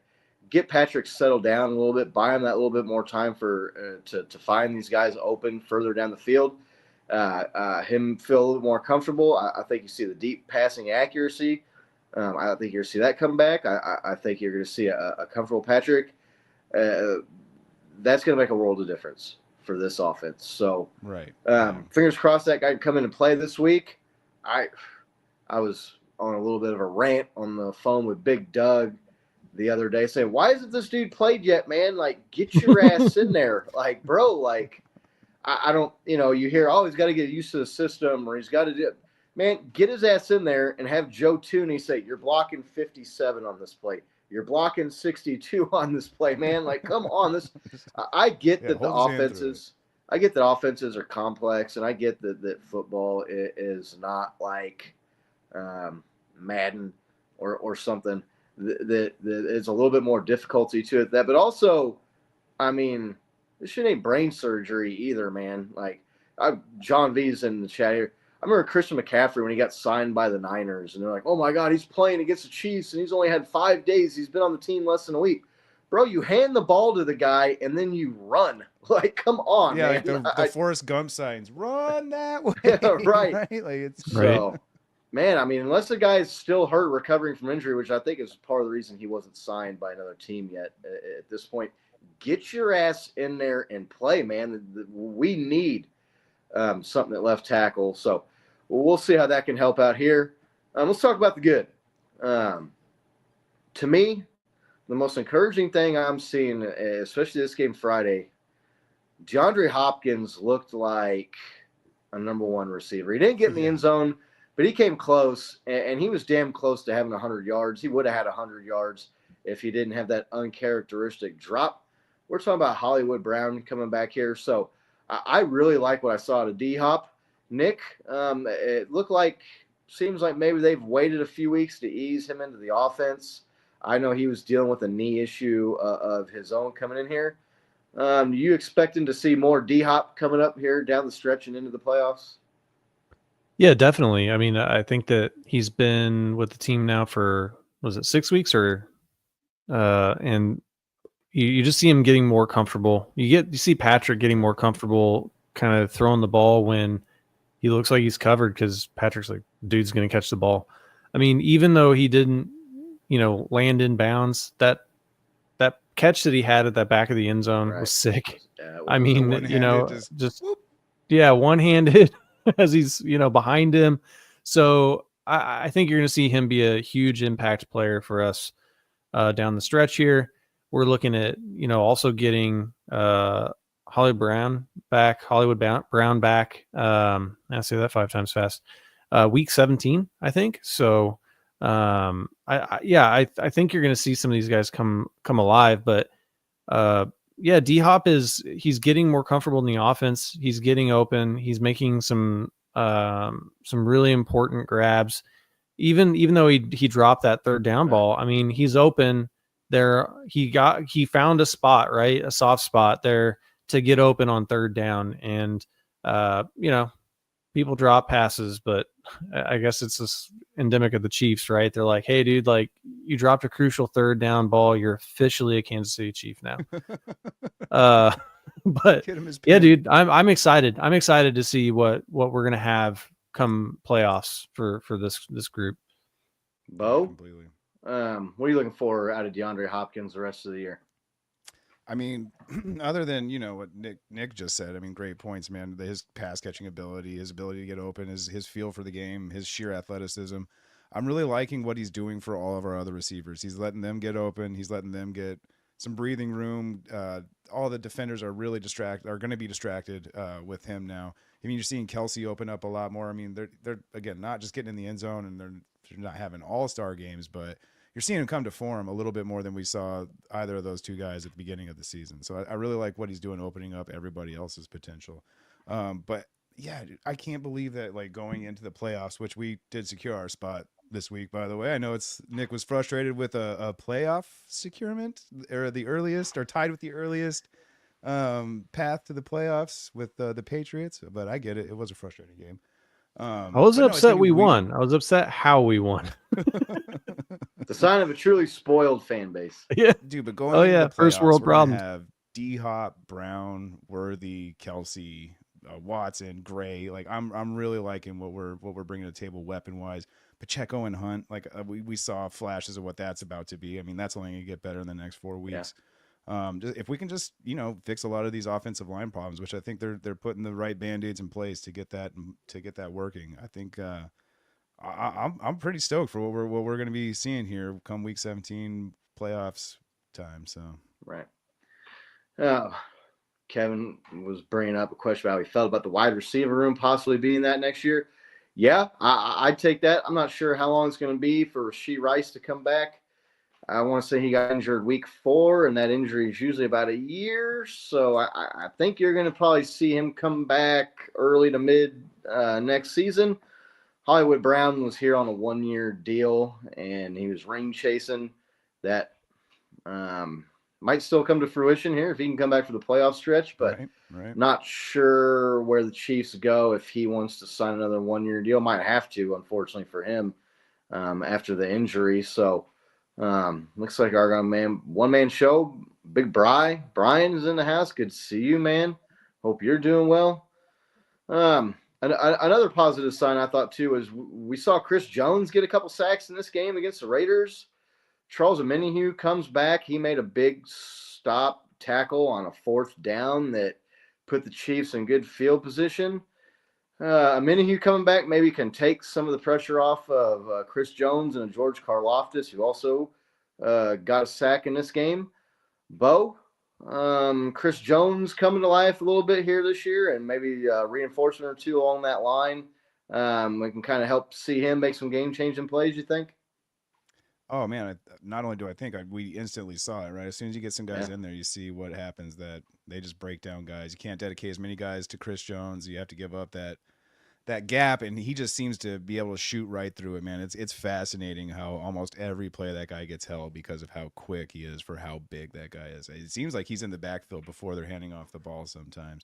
get Patrick settled down a little bit, buy him that little bit more time for to find these guys open further down the field, him feel a little more comfortable. I think you see the deep passing accuracy. I think you're going to see that come back. I think you're going to see a comfortable Patrick. That's going to make a world of difference for this offense. So, right. Fingers crossed that guy can come in and play this week. I was on a little bit of a rant on the phone with Big Doug the other day saying, "Why isn't this dude played yet, man? Like, get your ass in there, like, bro, like." I don't, you hear, oh, he's got to get used to the system or he's got to do it. Man, get his ass in there and have Joe Tooney say, you're blocking 57 on this play. You're blocking 62 on this play, man. Like, come on. I get that the offenses, are complex, and I get that football is not like Madden or something that is a little bit more difficulty to it. But also, I mean, this shit ain't brain surgery either, man. Like, John V's in the chat here. I remember Christian McCaffrey when he got signed by the Niners, and they're like, oh, my God, he's playing against the Chiefs, and he's only had 5 days. He's been on the team less than a week. Bro, you hand the ball to the guy, and then you run. Like, come on, yeah, man. like the Forrest Gump signs, run that way. Right. Like, it's so, man, I mean, unless the guy is still hurt, recovering from injury, which I think is part of the reason he wasn't signed by another team yet at this point, get your ass in there and play, man. We need something at left tackle. So we'll see how that can help out here. Let's talk about the good. To me, the most encouraging thing I'm seeing, especially this game Friday, DeAndre Hopkins looked like a number one receiver. He didn't get in the end zone, but he came close, and he was damn close to having 100 yards. He would have had 100 yards if he didn't have that uncharacteristic drop. We're talking about Hollywood Brown coming back here. So I really like what I saw out of D-Hop. Nick, it seems like maybe they've waited a few weeks to ease him into the offense. I know he was dealing with a knee issue of his own coming in here. Do you expecting to see more D-Hop coming up here down the stretch and into the playoffs? Yeah, definitely. I mean, I think that he's been with the team now for, was it 6 weeks or, and you just see him getting more comfortable. You see Patrick getting more comfortable kind of throwing the ball when he looks like he's covered, because Patrick's like, dude's going to catch the ball. I mean, even though he didn't, land in bounds, that catch that he had at that back of the end zone was sick. I mean, one-handed as he's, behind him. So I think you're going to see him be a huge impact player for us down the stretch here. We're looking at, also getting Hollywood Brown back. I say that 5 times fast. Week 17, I think. So, I think you're going to see some of these guys come alive. But D-Hop he's getting more comfortable in the offense. He's getting open. He's making some really important grabs. Even though he dropped that third down ball, I mean, he's open. There, he found a spot, right? A soft spot there to get open on third down. And, people drop passes, but I guess it's just endemic of the Chiefs, right? They're like, hey, dude, like, you dropped a crucial third down ball. You're officially a Kansas City Chief now. But yeah, dude, I'm excited. I'm excited to see what we're going to have come playoffs for this group. Bo? Completely. What are you looking for out of DeAndre Hopkins the rest of the year? I mean, other than, what Nick just said, I mean, great points, man. His pass catching ability, his ability to get open, his feel for the game, his sheer athleticism. I'm really liking what he's doing for all of our other receivers. He's letting them get open. He's letting them get some breathing room. All the defenders are really going to be distracted with him now. I mean, you're seeing Kelsey open up a lot more. I mean, they're again, not just getting in the end zone, and they're not having all-star games, but you're seeing him come to form a little bit more than we saw either of those two guys at the beginning of the season. So I really like what he's doing, opening up everybody else's potential. But yeah, I can't believe that, like, going into the playoffs, which we did secure our spot this week, by the way. I know Nick was frustrated with a playoff securement, or the earliest, or tied with the earliest path to the playoffs with the Patriots, but I get it. It was a frustrating game. I was upset we won. I was upset how we won. The sign of a truly spoiled fan base. Yeah, dude. But going into the playoffs, first world problem. Have D-Hop, Brown, Worthy, Kelsey, Watson, Gray. Like, I'm really liking what we're bringing to the table weapon wise. Pacheco and Hunt, like, we saw flashes of what that's about to be. I mean, that's only going to get better in the next 4 weeks. Yeah. If we can just, fix a lot of these offensive line problems, which I think they're putting the right Band-Aids in place to get that working. I think I'm pretty stoked for what we're going to be seeing here come week 17, playoffs time. So Right. Kevin was bringing up a question about how he felt about the wide receiver room possibly being that next year. Yeah, I'd take that. I'm not sure how long it's going to be for Rashee Rice to come back. I want to say he got injured week 4, and that injury is usually about a year. So I think you're going to probably see him come back early to mid next season. Hollywood Brown was here on a 1-year deal, and he was ring chasing. That might still come to fruition here if he can come back for the playoff stretch, but right. not sure where the Chiefs go if he wants to sign another 1-year deal. Might have to, unfortunately for him, after the injury. So looks like our one-man show. Big Brian is in the house. Good to see you, man. Hope you're doing well. Another positive sign I thought too is we saw Chris Jones get a couple sacks in this game against the Raiders. Charles Omenihu comes back. He made a big stop tackle on a 4th down that put the Chiefs in good field position. Omenihu coming back maybe can take some of the pressure off of Chris Jones and George Karlaftis, who also got a sack in this game. Bo, Chris Jones coming to life a little bit here this year, and maybe a reinforcement or two along that line. We can kind of help see him make some game-changing plays, you think? Oh man! Not only do I think we instantly saw it, right? As soon as you get some guys in there, you see what happens. That they just break down guys. You can't dedicate as many guys to Chris Jones. You have to give up that gap, and he just seems to be able to shoot right through it, man. It's fascinating how almost every play that guy gets held because of how quick he is for how big that guy is. It seems like he's in the backfield before they're handing off the ball sometimes.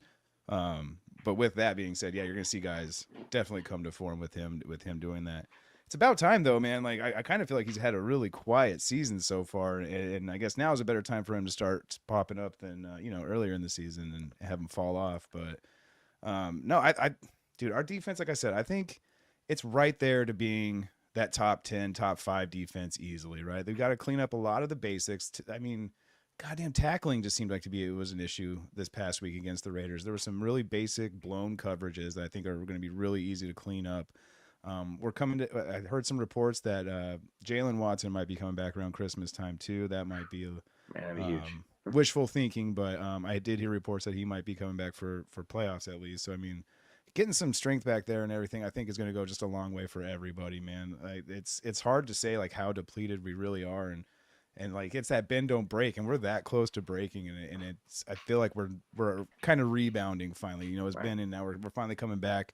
But with that being said, yeah, you're going to see guys definitely come to form with him doing that. It's about time, though, man. Like I kind of feel like he's had a really quiet season so far, and I guess now is a better time for him to start popping up than earlier in the season and have him fall off. But no, dude, our defense, like I said, I think it's right there to being that top 10, top 5 defense easily, right? They've got to clean up a lot of the basics. Goddamn tackling just seemed like it was an issue this past week against the Raiders. There were some really basic blown coverages that I think are going to be really easy to clean up. I heard some reports that Jalen Watson might be coming back around Christmas time too. That might be huge. Wishful thinking, but I did hear reports that he might be coming back for playoffs at least. So I mean, getting some strength back there and everything, I think is going to go just a long way for everybody, man. It's hard to say like how depleted we really are, and like it's that bend don't break, and we're that close to breaking, and it's I feel like we're kind of rebounding finally. It's been, and now we're finally coming back.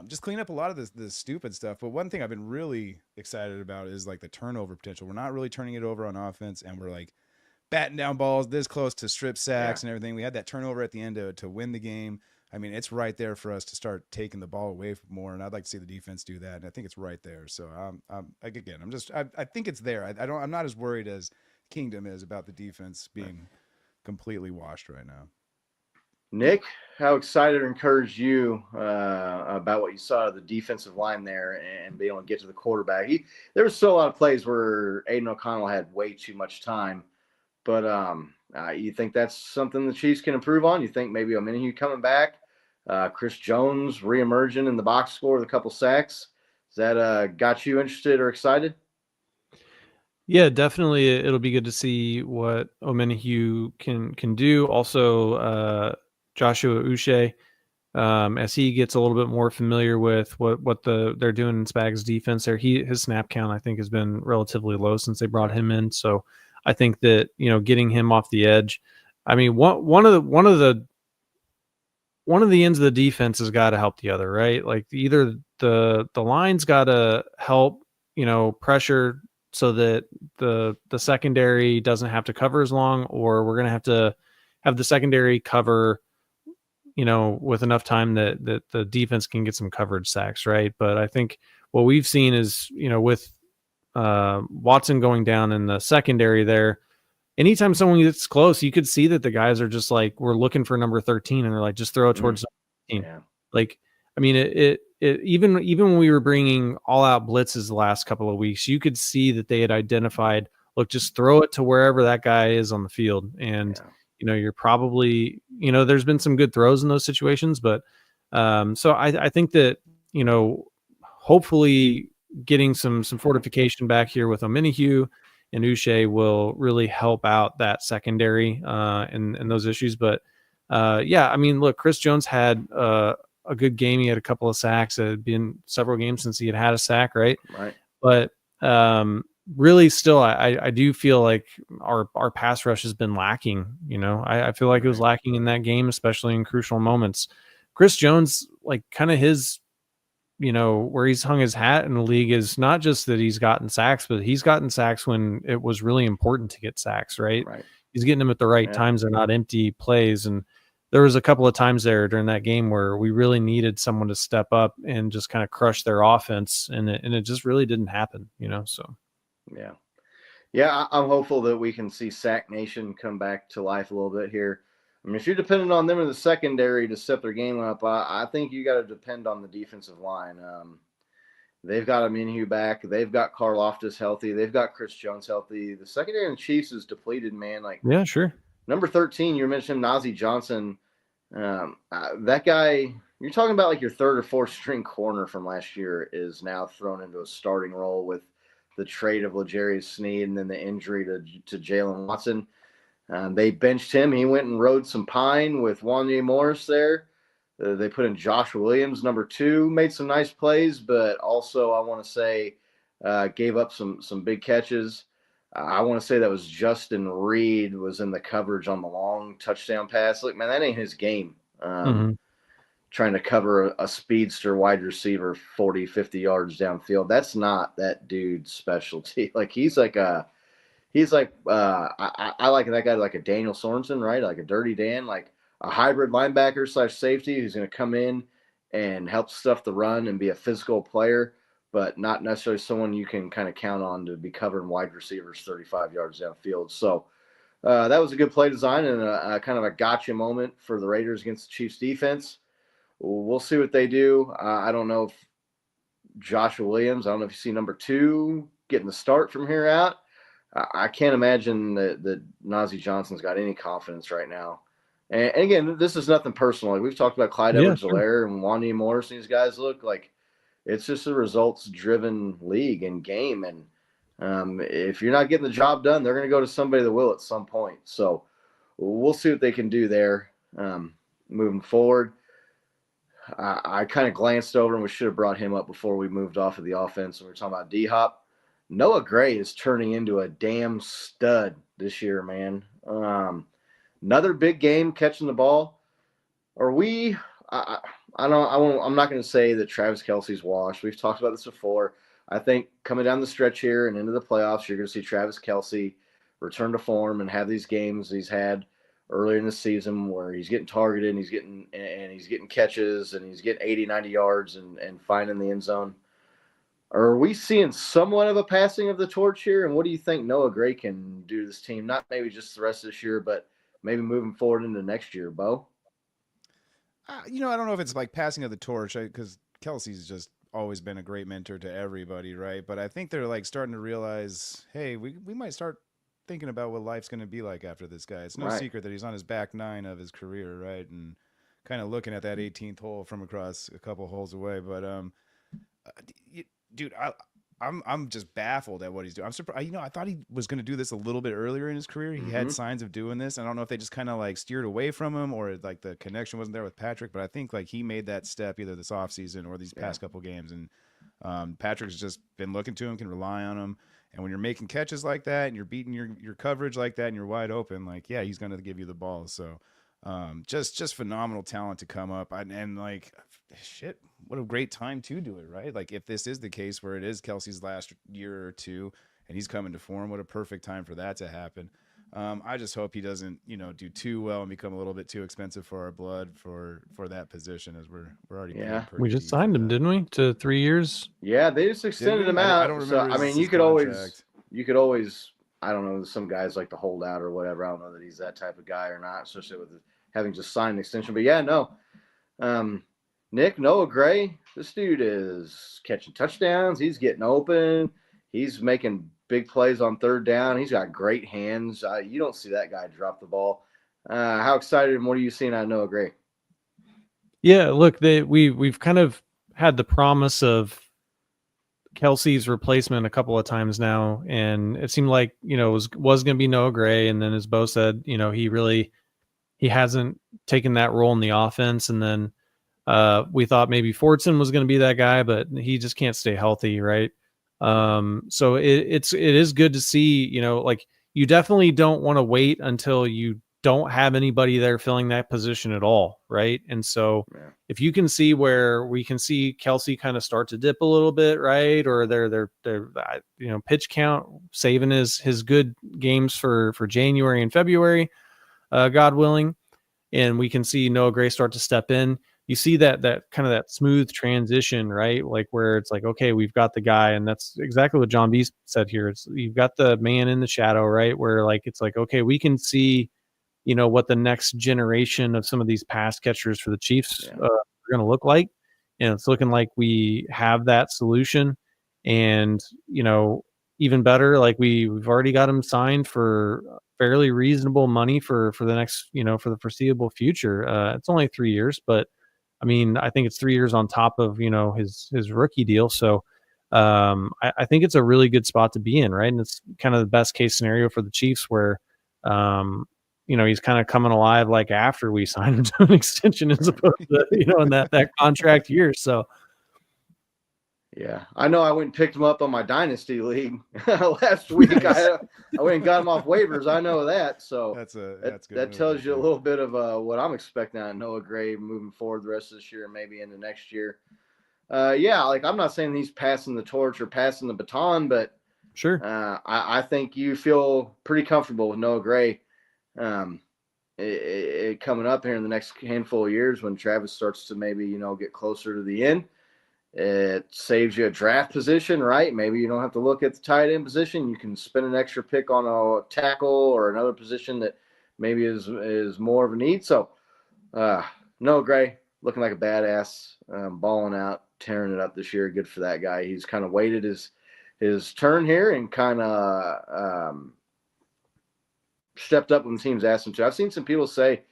Just clean up a lot of the stupid stuff. But one thing I've been really excited about is like the turnover potential. We're not really turning it over on offense, and we're like batting down balls this close to strip sacks and everything. We had that turnover at the end to win the game. I mean, it's right there for us to start taking the ball away from more, and I'd like to see the defense do that. And I think it's right there. So I think it's there. I'm not as worried as Kingdom is about the defense being completely washed right now. Nick, how excited or encouraged you about what you saw of the defensive line there and being able to get to the quarterback? There were still a lot of plays where Aiden O'Connell had way too much time, but you think that's something the Chiefs can improve on? You think maybe Omenihu coming back, Chris Jones reemerging in the box score with a couple sacks, has that got you interested or excited? Yeah, definitely. It'll be good to see what Omenihu can do. Also, Joshua Uche, as he gets a little bit more familiar with what they're doing in Spags defense there. His snap count I think has been relatively low since they brought him in. So I think that getting him off the edge. I mean, one of the ends of the defense has got to help the other, right? Like either the line's got to help pressure so that the secondary doesn't have to cover as long, or we're going to have the secondary cover with enough time that the defense can get some coverage sacks, right? But I think what we've seen is, with Watson going down in the secondary there, anytime someone gets close, you could see that the guys are just like, we're looking for number 13, and they're like, just throw it towards 13. Yeah. Like, I mean, it even when we were bringing all out blitzes the last couple of weeks, you could see that they had identified, look, just throw it to wherever that guy is on the field. And, you're probably, there's been some good throws in those situations, but so I think that, hopefully getting some fortification back here with Omenihu and Uche will really help out that secondary and those issues. But yeah, I mean, look, Chris Jones had a good game. He had a couple of sacks. It had been several games since he had a sack, right? Right. But really, still, I do feel like our pass rush has been lacking. You know, I feel like it was lacking in that game, especially in crucial moments. Chris Jones, like kind of his, you know, where he's hung his hat in the league is not just that he's gotten sacks, but he's gotten sacks when it was really important to get sacks, right? Right. He's getting them at the right times. They're not empty plays. And there was a couple of times there during that game where we really needed someone to step up and just kind of crush their offense. And it just really didn't happen, you know? So, yeah. Yeah, I'm hopeful that we can see Sack Nation come back to life a little bit here. I mean, if you're depending on them in the secondary to step their game up, I think you got to depend on the defensive line. They've got Aminhu back. They've got Karlaftis healthy. They've got Chris Jones healthy. The secondary in the Chiefs is depleted, man. Like, yeah, sure. Number 13, you mentioned Najee Johnson. That guy, you're talking about like your third or fourth string corner from last year is now thrown into a starting role with the trade of L'Jarius Sneed and then the injury to Jalen Watson. They benched him. He went and rode some pine with Wanya Morris there. They put in Josh Williams, number 2, made some nice plays, but also I want to say gave up some big catches. I want to say that was Justin Reed was in the coverage on the long touchdown pass. Look, man, that ain't his game. Trying to cover a speedster wide receiver 40, 50 yards downfield. That's not that dude's specialty. Like I like that guy like a Daniel Sorensen, right? Like a Dirty Dan, like a hybrid linebacker / safety who's going to come in and help stuff the run and be a physical player, but not necessarily someone you can kind of count on to be covering wide receivers 35 yards downfield. So that was a good play design and a kind of a gotcha moment for the Raiders against the Chiefs defense. We'll see what they do. I don't know if Joshua Williams, I don't know if you see number 2 getting the start from here out. I can't imagine that Najee Johnson's got any confidence right now. And again, this is nothing personal. Like we've talked about Clyde Edwards-Helaire and Wanya Morris. These guys look like it's just a results-driven league and game. And if you're not getting the job done, they're going to go to somebody that will at some point. So we'll see what they can do there moving forward. I kind of glanced over, and we should have brought him up before we moved off of the offense. And we were talking about D-Hop. Noah Gray is turning into a damn stud this year, man. Another big game catching the ball. I'm not going to say that Travis Kelce's washed. We've talked about this before. I think coming down the stretch here and into the playoffs, you're going to see Travis Kelce return to form and have these games he's had earlier in the season where he's getting targeted and he's getting catches and he's getting 80, 90 yards and finding the end zone. Are we seeing somewhat of a passing of the torch here? And what do you think Noah Gray can do to this team? Not maybe just the rest of this year, but maybe moving forward into next year, Bo? I don't know if it's like passing of the torch because Kelsey's just always been a great mentor to everybody, right? But I think they're like starting to realize, hey, we might start thinking about what life's going to be like after this guy. It's no secret that he's on his back 9 of his career, right? And kind of looking at that 18th hole from across a couple holes away. But dude, I'm just baffled at what he's doing. I'm surprised. I thought he was going to do this a little bit earlier in his career. He had signs of doing this. I don't know if they just kind of like steered away from him or like the connection wasn't there with Patrick. But I think like he made that step either this offseason or these past couple games. And Patrick's just been looking to him, can rely on him. And when you're making catches like that and you're beating your coverage like that and you're wide open, like, yeah, he's going to give you the ball. So just phenomenal talent to come up. And like, shit, what a great time to do it, right? Like if this is the case where it is Kelsey's last year or two and he's coming to form, what a perfect time for that to happen. I just hope he doesn't, do too well and become a little bit too expensive for our blood for that position as we're already paying pretty we just deep signed for him, that. didn't we, to 3 years? Yeah, they just extended him out. I don't remember. So, I mean, you could always, I don't know, some guys like to hold out or whatever. I don't know that he's that type of guy or not, especially with having just signed an extension. But yeah, no. Nick, Noah Gray, this dude is catching touchdowns. He's getting open. He's making big plays on third down. He's got great hands. You don't see that guy drop the ball. How excited and what are you seeing out of Noah Gray? Yeah, look, we've kind of had the promise of Kelsey's replacement a couple of times now, and it seemed like, you know, it was going to be Noah Gray, and then as Bo said, you know, he hasn't taken that role in the offense, and then we thought maybe Fordson was going to be that guy, but he just can't stay healthy, right? So it is good to see, you know, like you definitely don't want to wait until you don't have anybody there filling that position at all, right? And so if you can see where we can see Kelsey kind of start to dip a little bit, right? Or they're you know, pitch count, saving his good games for January and February, God willing, and we can see Noah Gray start to step in. You see that kind of that smooth transition, right? Like where it's like, okay, we've got the guy, and that's exactly what John B said here. It's you've got the man in the shadow, right? Where like it's like, okay, we can see, you know, what the next generation of some of these pass catchers for the Chiefs are going to look like, and it's looking like we have that solution. And you know, even better, like we've already got him signed for fairly reasonable money for the next, you know, for the foreseeable future. It's only 3 years, but I mean, I think it's 3 years on top of, you know, his rookie deal. So I think it's a really good spot to be in, right? And it's kind of the best case scenario for the Chiefs where, you know, he's kind of coming alive like after we signed him to an extension as opposed to, you know, in that contract year. So yeah, I know I went and picked him up on my dynasty league last week. I went and got him off waivers. I know that. So that's good. That tells you a little bit of what I'm expecting out of Noah Gray moving forward the rest of this year and maybe into next year. Yeah, like I'm not saying he's passing the torch or passing the baton, but sure, I think you feel pretty comfortable with Noah Gray coming up here in the next handful of years when Travis starts to maybe, you know, get closer to the end. It saves you a draft position, right? Maybe you don't have to look at the tight end position. You can spend an extra pick on a tackle or another position that maybe is more of a need. So, Noah Gray looking like a badass, balling out, tearing it up this year. Good for that guy. He's kind of waited his turn here and kind of stepped up when the teams asked him to. I've seen some people say,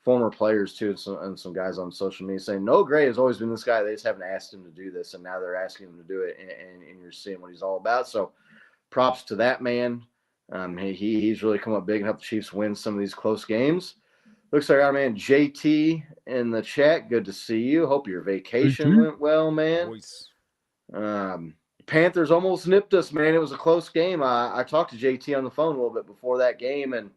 former players too, and some guys on social media saying Noah Gray has always been this guy. They just haven't asked him to do this, and now they're asking him to do it, and you're seeing what he's all about. So, props to that man. He's really come up big and helped the Chiefs win some of these close games. Looks like our man JT in the chat. Good to see you. Hope your vacation went well, man. Panthers almost nipped us, man. It was a close game. I talked to JT on the phone a little bit before that game, and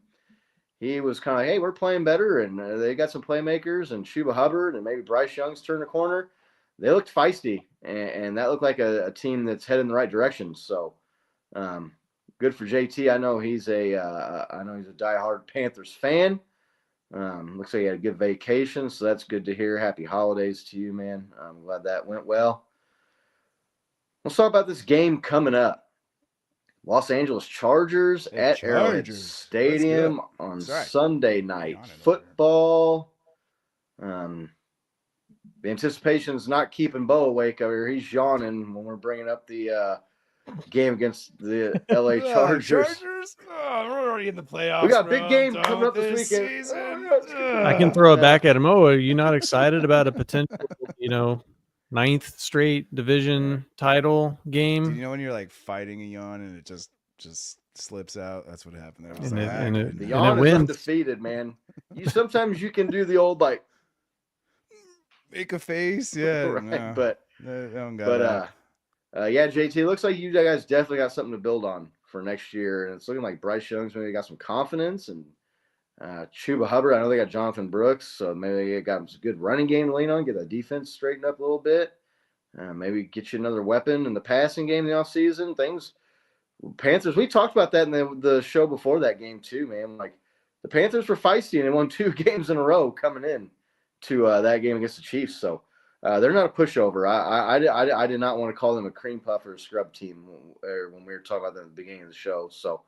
he was kind of like, hey, we're playing better, and they got some playmakers, and Chuba Hubbard, and maybe Bryce Young's turned the corner. They looked feisty, and that looked like a team that's headed in the right direction. So, good for JT. I know he's a diehard Panthers fan. Looks like he had a good vacation, so that's good to hear. Happy holidays to you, man. I'm glad that went well. Let's talk about this game coming up. Los Angeles Chargers at Arrowhead Stadium on Sunday night football. The anticipation's not keeping Bo awake over here. He's yawning when we're bringing up the game against the LA Chargers. Oh, we're already in the playoffs. We got a big game coming up this weekend. I can throw it back at him. Oh, are you not excited about a potential, you know, 9th straight division title game? Do you know when you're like fighting a yawn and it just slips out? That's what happened there. The yawn is undefeated, man. Sometimes you can do the old like make a face, yeah. Right, no, but yeah, JT, it looks like you guys definitely got something to build on for next year, and it's looking like Bryce Young's maybe got some confidence, and Chuba Hubbard, I know they got Jonathan Brooks, so maybe they got some good running game to lean on, get that defense straightened up a little bit, maybe get you another weapon in the passing game in the offseason. Panthers, we talked about that in the show before that game too, man. Like the Panthers were feisty and they won 2 games in a row coming in to that game against the Chiefs. So they're not a pushover. I did not want to call them a cream puff or a scrub team when we were talking about them at the beginning of the show. So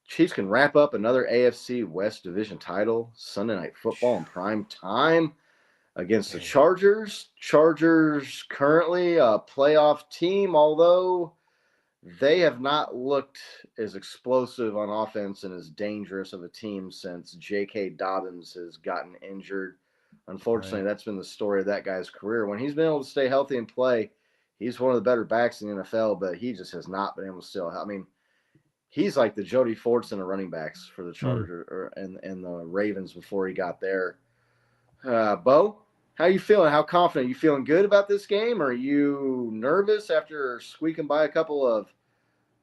Chiefs can wrap up another AFC West division title Sunday Night Football in prime time against the Chargers. Chargers currently a playoff team, although they have not looked as explosive on offense and as dangerous of a team since J.K. Dobbins has gotten injured. Unfortunately, That's been the story of that guy's career. When he's been able to stay healthy and play, He's one of the better backs in the NFL, but he just has not been able to still. I mean, he's like the Jody Fortson of running backs for the Chargers and the Ravens before he got there. Bo, how you feeling? How confident? You feeling good about this game? Or are you nervous after squeaking by a couple of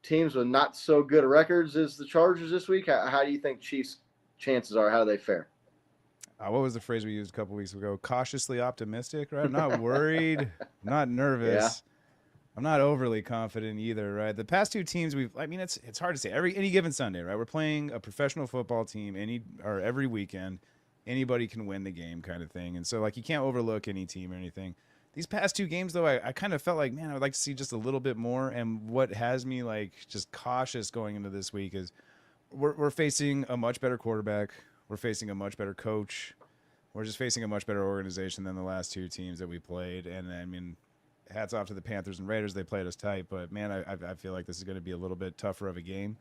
teams with not so good records as the Chargers this week? How do you think Chiefs' chances are? How do they fare? What was the phrase we used a couple weeks ago? Cautiously optimistic, right? I'm not worried, not nervous. Yeah. I'm not overly confident either, right? The past two teams it's hard to say. Any given Sunday, right? We're playing a professional football team every weekend. Anybody can win the game kind of thing. And so like you can't overlook any team or anything. These past two games though, I kind of felt like, man, I would like to see just a little bit more. And what has me like just cautious going into this week is we're facing a much better quarterback. We're facing a much better coach. We're just facing a much better organization than the last two teams that we played. And I mean, hats off to the Panthers and Raiders. They played us tight, but man, I feel like this is going to be a little bit tougher of a game.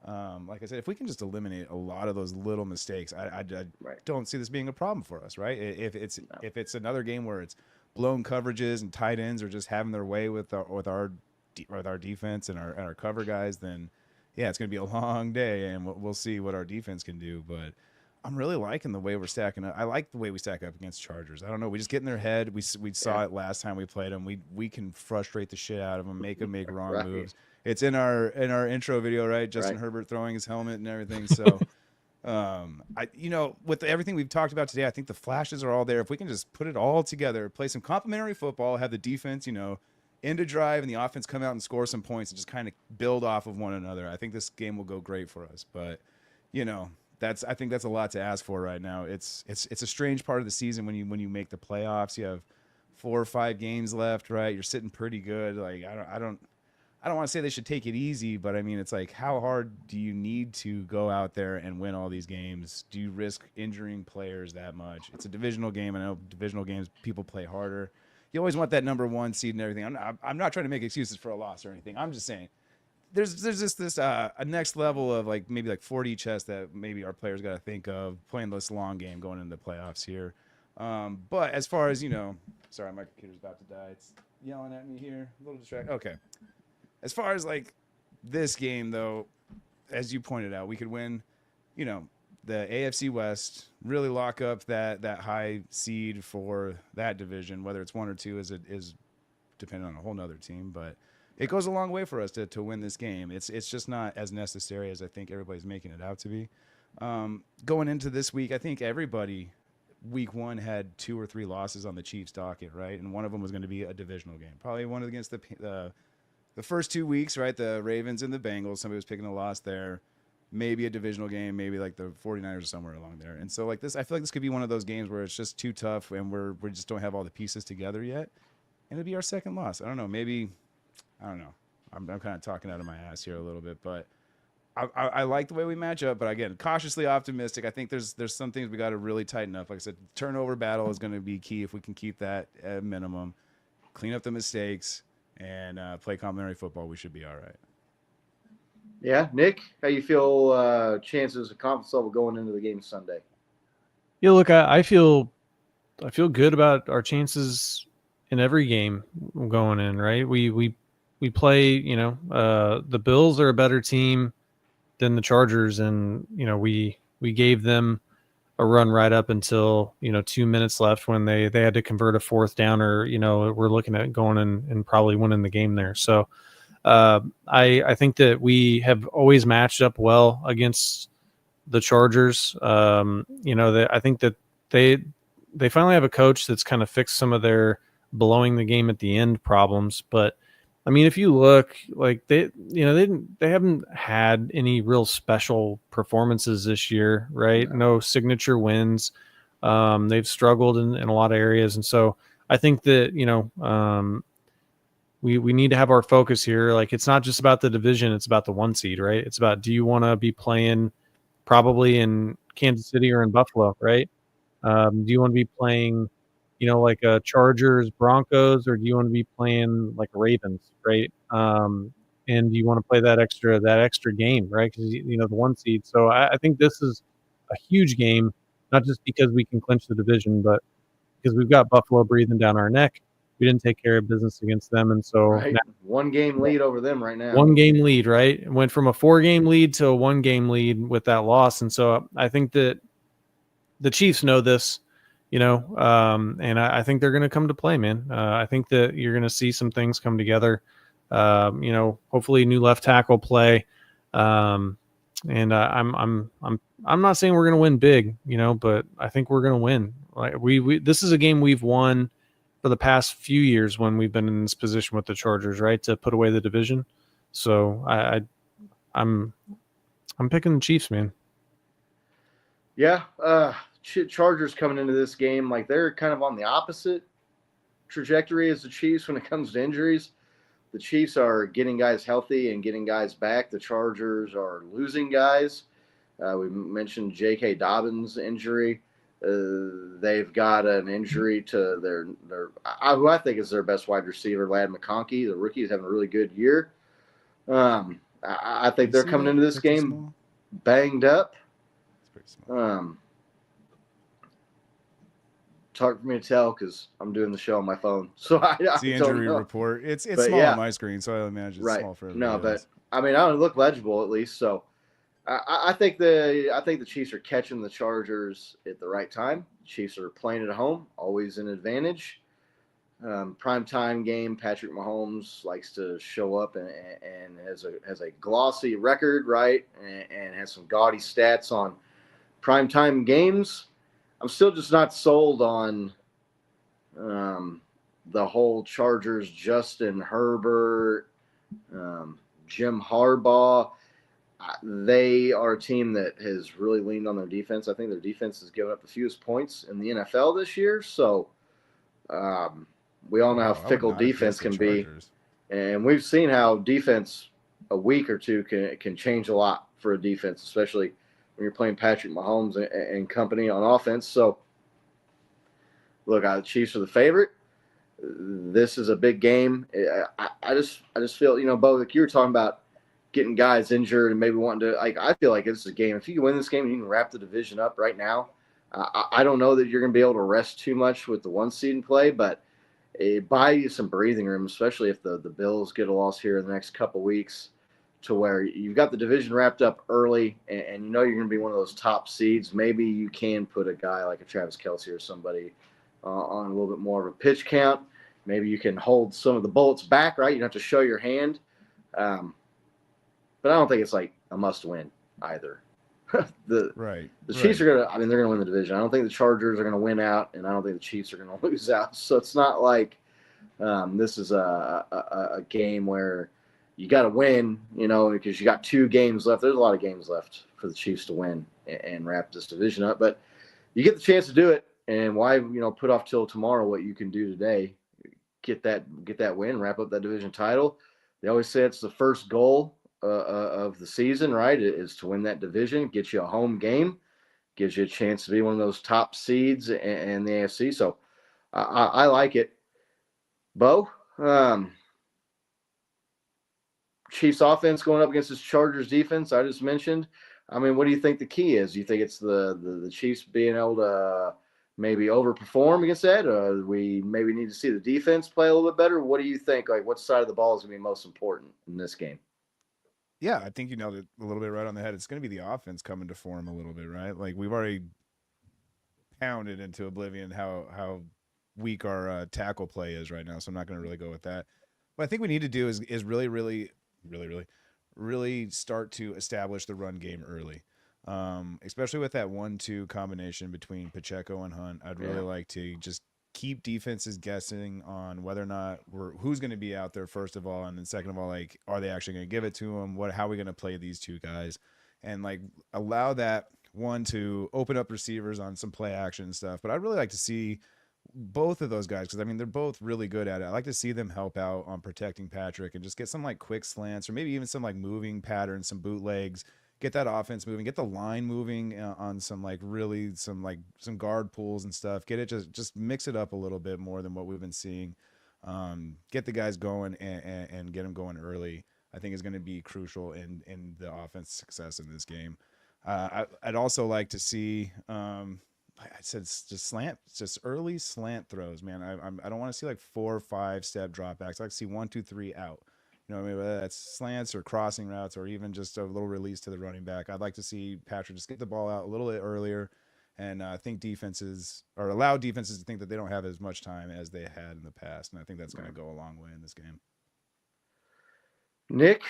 Like I said, if we can just eliminate a lot of those little mistakes, I don't see this being a problem for us, right? If it's another game where it's blown coverages and tight ends are just having their way with our defense and our cover guys, then yeah, it's going to be a long day, and we'll see what our defense can do. But I'm really liking the way we're stacking up. I like the way we stack up against Chargers. I don't know. We just get in their head. We saw it last time we played them. We can frustrate the shit out of them, make them make wrong moves. It's in our intro video, right? Justin Herbert throwing his helmet and everything. So, with everything we've talked about today, I think the flashes are all there. If we can just put it all together, play some complimentary football, have the defense, end a drive and the offense come out and score some points and just kind of build off of one another, I think this game will go great for us. But, I think that's a lot to ask for right now. It's a strange part of the season when you make the playoffs. You have 4 or 5 games left, right? You're sitting pretty good. Like I don't want to say they should take it easy, but I mean it's like how hard do you need to go out there and win all these games? Do you risk injuring players that much? It's a divisional game. I know divisional games people play harder. You always want that number 1 seed and everything. I'm not trying to make excuses for a loss or anything. I'm just saying there's just this a next level of like maybe like 4D chess that maybe our players got to think of playing this long game going into the playoffs here. But as far as sorry, my computer's about to die. It's yelling at me here. A little distracted. Okay. As far as like this game though, as you pointed out, we could win, the AFC West, really lock up that high seed for that division, whether it's 1 or 2 is dependent on a whole nother team, but it goes a long way for us to win this game. It's just not as necessary as I think everybody's making it out to be. Going into this week, I think everybody week 1 had 2 or 3 losses on the Chiefs docket, right? And one of them was going to be a divisional game, probably one against the first 2 weeks, right? The Ravens and the Bengals. Somebody was picking a loss there. Maybe a divisional game, maybe like the 49ers or somewhere along there. And so like this, I feel like this could be one of those games where it's just too tough and we just don't have all the pieces together yet. And it'll be our second loss. I don't know. Maybe, I don't know. I'm kind of talking out of my ass here a little bit, but I like the way we match up. But again, cautiously optimistic. I think there's some things we got to really tighten up. Like I said, turnover battle is going to be key if we can keep that at minimum. Clean up the mistakes. And play complimentary football, we should be all right. Yeah, Nick, how you feel chances of confidence level going into the game Sunday? Yeah, look, I feel good about our chances in every game going in. Right, we play. The Bills are a better team than the Chargers, and we gave them a run right up until 2 minutes left when they had to convert a 4th down, or we're looking at going and probably winning the game there. So I think that we have always matched up well against the Chargers. I think that they finally have a coach that's kind of fixed some of their blowing the game at the end problems. But I mean, if you look, like they haven't had any real special performances this year, right? No signature wins. They've struggled in a lot of areas, and so I think that we need to have our focus here. Like it's not just about the division; it's about the 1 seed, right? It's about, do you want to be playing probably in Kansas City or in Buffalo, right? Do you want to be playing like a Chargers, Broncos, or do you want to be playing like Ravens, right? And do you want to play that extra game, right? Because the 1 seed. So I think this is a huge game, not just because we can clinch the division, but because we've got Buffalo breathing down our neck. we didn't take care of business against them, and so Right. now, 1 game lead over them right now. 1 game lead, right? It went from a 4-game lead to a 1 game lead with that loss, and so I think that the Chiefs know this, and I think they're going to come to play, man. I think that you're going to see some things come together. Hopefully new left tackle play. And I'm not saying we're going to win big, but I think we're going to win. Like this is a game we've won for the past few years when we've been in this position with the Chargers, right, to put away the division. So I'm picking the Chiefs, man. Yeah, Chargers coming into this game, like they're kind of on the opposite trajectory as the Chiefs when it comes to injuries. The Chiefs are getting guys healthy and getting guys back. The Chargers are losing guys. We mentioned J.K. Dobbins' injury. They've got an injury to who I think is their best wide receiver, Lad McConkey. The rookie is having a really good year. I think they're coming into this game banged up. It's pretty small. It's hard for me to tell because I'm doing the show on my phone, so I It's the don't injury know. report. It's But small yeah. on my screen, so I imagine it's small for everybody No, but else. I mean, I don't look legible at least. So I think the Chiefs are catching the Chargers at the right time. Chiefs are playing at home, always an advantage. Prime time game. Patrick Mahomes likes to show up and has a glossy record, right, and has some gaudy stats on prime time games. I'm still just not sold on the whole Chargers, Justin Herbert, Jim Harbaugh. They are a team that has really leaned on their defense. I think their defense has given up the fewest points in the NFL this year. So we all know how fickle defense can be. And we've seen how defense a week or two can change a lot for a defense, especially when you're playing Patrick Mahomes and company on offense. So, look, the Chiefs are the favorite. This is a big game. I just feel, Bo, like you were talking about getting guys injured and maybe wanting to, I feel like it's a game. If you can win this game, you can wrap the division up right now. I don't know that you're going to be able to rest too much with the 1 seed in play, but it buy you some breathing room, especially if the Bills get a loss here in the next couple weeks, to where you've got the division wrapped up early and you're going to be one of those top seeds. Maybe you can put a guy like a Travis Kelce or somebody on a little bit more of a pitch count. Maybe you can hold some of the bullets back, right? You don't have to show your hand. But I don't think it's like a must win either. The Chiefs are going to, they're going to win the division. I don't think the Chargers are going to win out, and I don't think the Chiefs are going to lose out. So it's not like this is a game where you got to win, because you got 2 games left. There's a lot of games left for the Chiefs to win and wrap this division up. But you get the chance to do it, and why, put off till tomorrow what you can do today. Get that win, wrap up that division title. They always say it's the first goal of the season, right? It is to win that division, get you a home game, gives you a chance to be one of those top seeds in the AFC. So I like it. Bo, Chiefs offense going up against this Chargers defense I just mentioned. What do you think the key is? Do you think it's the Chiefs being able to maybe overperform against that? We maybe need to see the defense play a little bit better. What do you think? Like, what side of the ball is going to be most important in this game? Yeah, I think you nailed it a little bit right on the head. It's going to be the offense coming to form a little bit, right? Like, we've already pounded into oblivion how weak our tackle play is right now, so I'm not going to really go with that. What I think we need to do is really start to establish the run game early. Especially with that 1-2 combination between Pacheco and Hunt. I'd really like to just keep defenses guessing on whether or not who's going to be out there, first of all, and then second of all, like, are they actually going to give it to them? How are we going to play these 2 guys? And like allow that one to open up receivers on some play action and stuff. But I'd really like to see both of those guys, because they're both really good at it. I like to see them help out on protecting Patrick and just get some like quick slants or maybe even some like moving patterns, some bootlegs. Get that offense moving, get the line moving on some guard pulls and stuff. Get it, just mix it up a little bit more than what we've been seeing. Get the guys going and get them going early. I think is going to be crucial in the offense success in this game. I'd also like to see said just slant, just early slant throws, man. I don't want to see like 4 or 5 step dropbacks. I like to see 1, 2, 3 out. You know what I mean? Whether that's slants or crossing routes or even just a little release to the running back. I'd like to see Patrick just get the ball out a little bit earlier and think defenses or allow defenses to think that they don't have as much time as they had in the past. And I think that's going to go a long way in this game. Nick,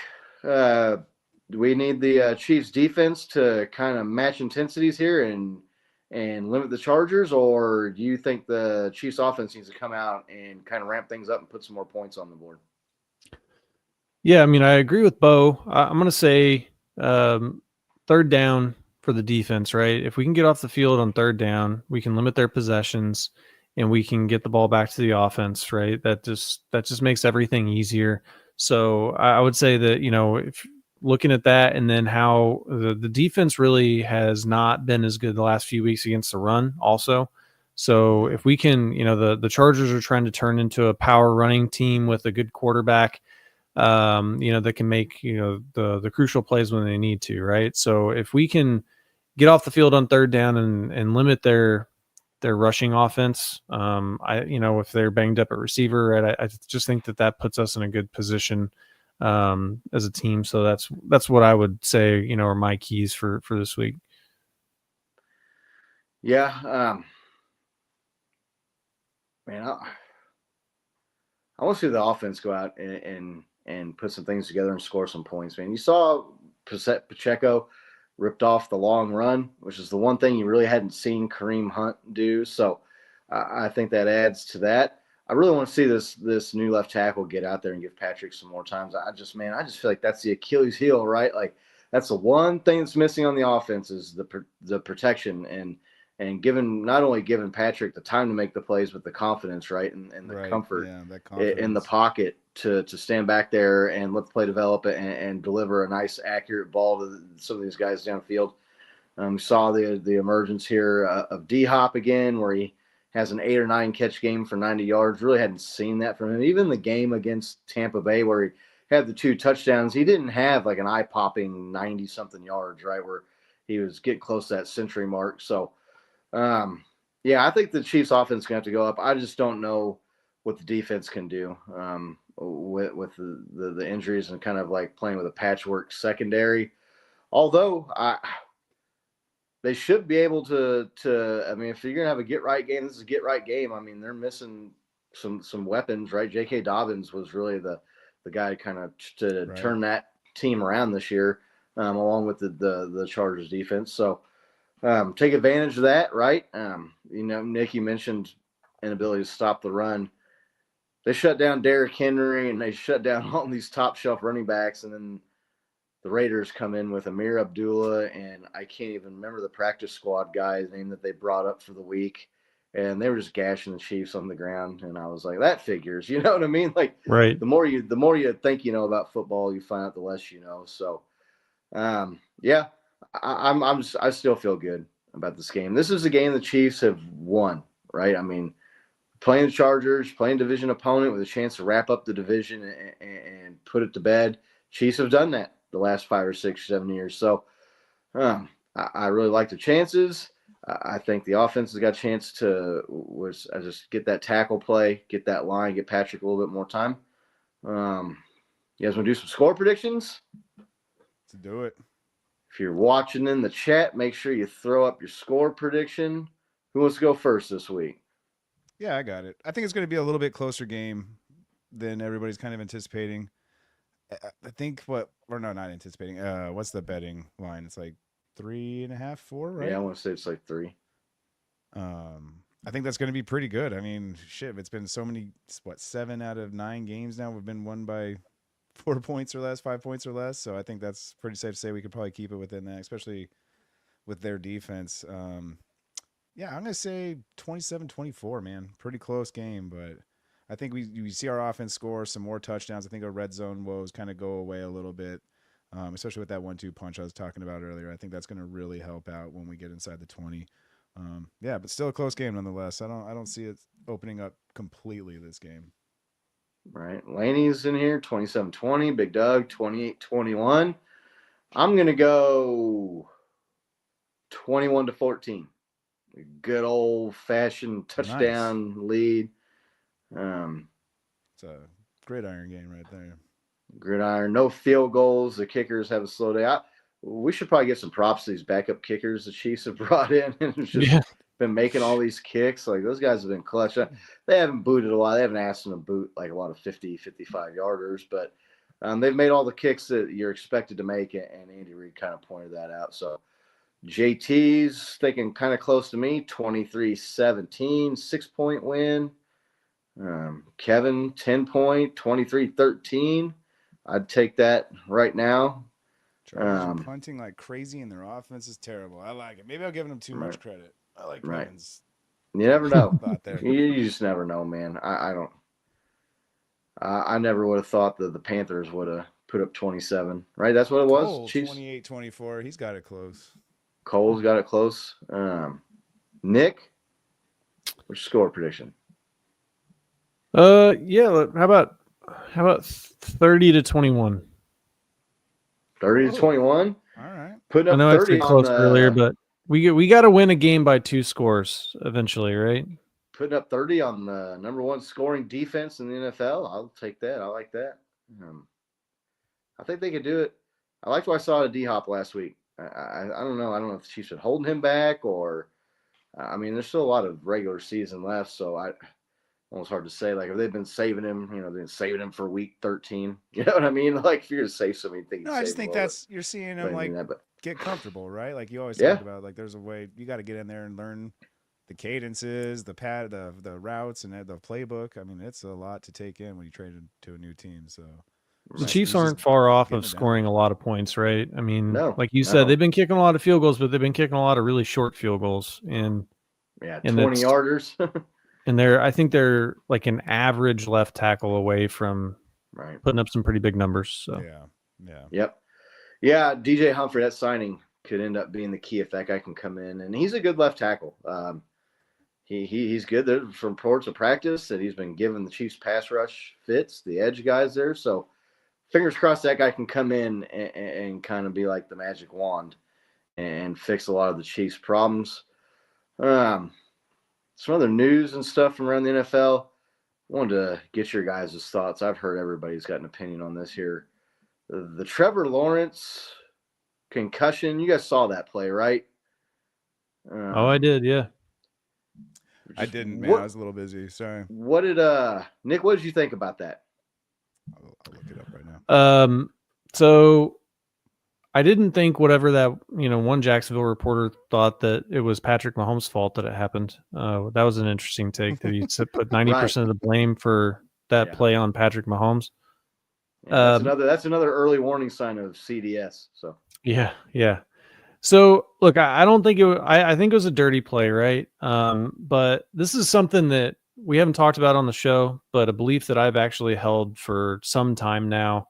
do we need the Chiefs defense to kind of match intensities here and limit the Chargers, or do you think the Chiefs offense needs to come out and kind of ramp things up and put some more points on the board? Yeah, I mean, I agree with Bo. I'm going to say third down for the defense, right? If we can get off the field on third down, we can limit their possessions and we can get the ball back to the offense, right? That just makes everything easier. So I would say that, if looking at that and then how the defense really has not been as good the last few weeks against the run also. So if we can, the Chargers are trying to turn into a power running team with a good quarterback, that can make, the crucial plays when they need to, right? So if we can get off the field on third down and limit their rushing offense, if they're banged up at receiver, right, I just think that puts us in a good position as a team. So that's what I would say, are my keys for this week. Yeah. Man, I want to see the offense go out and put some things together and score some points, man. You saw Pacheco ripped off the long run, which is the one thing you really hadn't seen Kareem Hunt do. So I think that adds to that. I really want to see this new left tackle get out there and give Patrick some more times. I just feel like that's the Achilles heel, right? Like that's the one thing that's missing on the offense is the protection and not only giving Patrick the time to make the plays, but the confidence, right, and the comfort in the pocket to stand back there and let the play develop and deliver a nice, accurate ball to some of these guys downfield. Saw the emergence here of D-Hop again, where he has an 8 or 9 catch game for 90 yards. Really hadn't seen that from him. Even the game against Tampa Bay where he had the 2 touchdowns, he didn't have like an eye-popping 90-something yards, right, where he was getting close to that century mark. So, I think the Chiefs offense is going to have to go up. I just don't know what the defense can do with the injuries and kind of like playing with a patchwork secondary. Although they should be able to if you're going to have a get-right game, this is a get-right game. I mean, they're missing some weapons, right? J.K. Dobbins was really the guy kind of to turn that team around this year, along with the Chargers defense. So, take advantage of that, right? Nick, you mentioned inability to stop the run. They shut down Derrick Henry and they shut down all these top shelf running backs, and then the Raiders come in with Amir Abdullah and I can't even remember the practice squad guy's name that they brought up for the week, and they were just gashing the Chiefs on the ground, and I was like, that figures, you know what I mean? Like, right. The more you think you know about football, you find out the less you know. So, I still feel good about this game. This is a game the Chiefs have won, right? I mean, playing the Chargers, playing division opponent with a chance to wrap up the division and put it to bed. Chiefs have done that the last 5 or 6, 7 years. So I really like the chances. I think the offense has got a chance to just get that tackle play, get that line, get Patrick a little bit more time. You guys want to do some score predictions? Let's do it. If you're watching in the chat, make sure you throw up your score prediction. Who wants to go first this week? Yeah, I got it. I think it's going to be a little bit closer game than everybody's kind of anticipating. I think not anticipating. What's the betting line? It's like 3.5, 4, right? Yeah, I want to say it's like 3. I think that's going to be pretty good. I mean, shit, it's been so many, 7 out of 9 games now we've been won by 4 points or less, 5 points or less. So I think that's pretty safe to say we could probably keep it within that, especially with their defense. I'm going to say 27-24, man. Pretty close game, but I think we see our offense score some more touchdowns. I think our red zone woes kind of go away a little bit, especially with that 1-2 punch I was talking about earlier. I think that's going to really help out when we get inside the 20. But still a close game nonetheless. I don't see it opening up completely this game. Right. Laney's in here, 27-20. Big Doug, 28-21. I'm going to go 21-14. good old-fashioned touchdown lead. It's a gridiron game right there. Gridiron, no field goals. The kickers have a slow day. We should probably get some props to these backup kickers the Chiefs have brought in and just been making all these kicks. Like, those guys have been clutch. They haven't booted a lot. They haven't asked them to boot like a lot of 50, 55-yarders, but they've made all the kicks that you're expected to make, and Andy Reid kind of pointed that out. So JT's thinking kind of close to me, 23-17, 6-point win. Kevin, 10-point, 23-13. I'd take that right now. Chargers are punting like crazy, and their offense is terrible. I like it. Maybe I'm giving them too much credit. I like Kevin's. You never know. There. You just never know, man. I don't. I never would have thought that the Panthers would have put up 27. Right? That's what it was. Cole, 28-24. He's got it close. Cole's got it close. Nick, what's your score prediction? Yeah. How about 30-21? 30-21. All right. Putting up I know 30 I said close on earlier, but we got to win a game by 2 scores eventually, right? Putting up 30 on the number 1 scoring defense in the NFL. I'll take that. I like that. I think they could do it. I liked what I saw at D-Hop last week. I don't know. I don't know if the Chiefs are holding him back or I mean, there's still a lot of regular season left, so almost hard to say. Like, if they've been saving him, they've been saving him for week 13. You know what I mean? Like, if you're going to save so many things. No, I just think you're seeing him, like, get comfortable, right? Like, you always talk about, like, there's a way you got to get in there and learn the cadences, the routes, and the playbook. I mean, it's a lot to take in when you trade to a new team, so. The Chiefs aren't far off of scoring a lot of points, right? I mean, like you said, No. they've been kicking a lot of field goals, but they've been kicking a lot of really short field goals. And 20-yarders. And I think they're like an average left tackle away from putting up some pretty big numbers. So Yep. Yeah, DJ Humphrey, that signing could end up being the key if that guy can come in. And he's a good left tackle. He's good. There's from reports of practice that he's been giving the Chiefs pass rush fits, the edge guys there. So fingers crossed that guy can come in and kind of be like the magic wand and fix a lot of the Chiefs' problems. Some other news and stuff from around the NFL. I wanted to get your guys' thoughts. I've heard everybody's got an opinion on this here. The Trevor Lawrence concussion. You guys saw that play, right? I did, yeah. I didn't, man. I was a little busy. Sorry. What did Nick? What did you think about that? I'll look it up right now. So I didn't think whatever that one Jacksonville reporter thought that it was Patrick Mahomes' fault that it happened. That was an interesting take that he put 90% of the blame for that play on Patrick Mahomes. Yeah, that's another early warning sign of CDS. So yeah. So look, I don't think I think it was a dirty play, right? But this is something that we haven't talked about on the show, but a belief that I've actually held for some time now.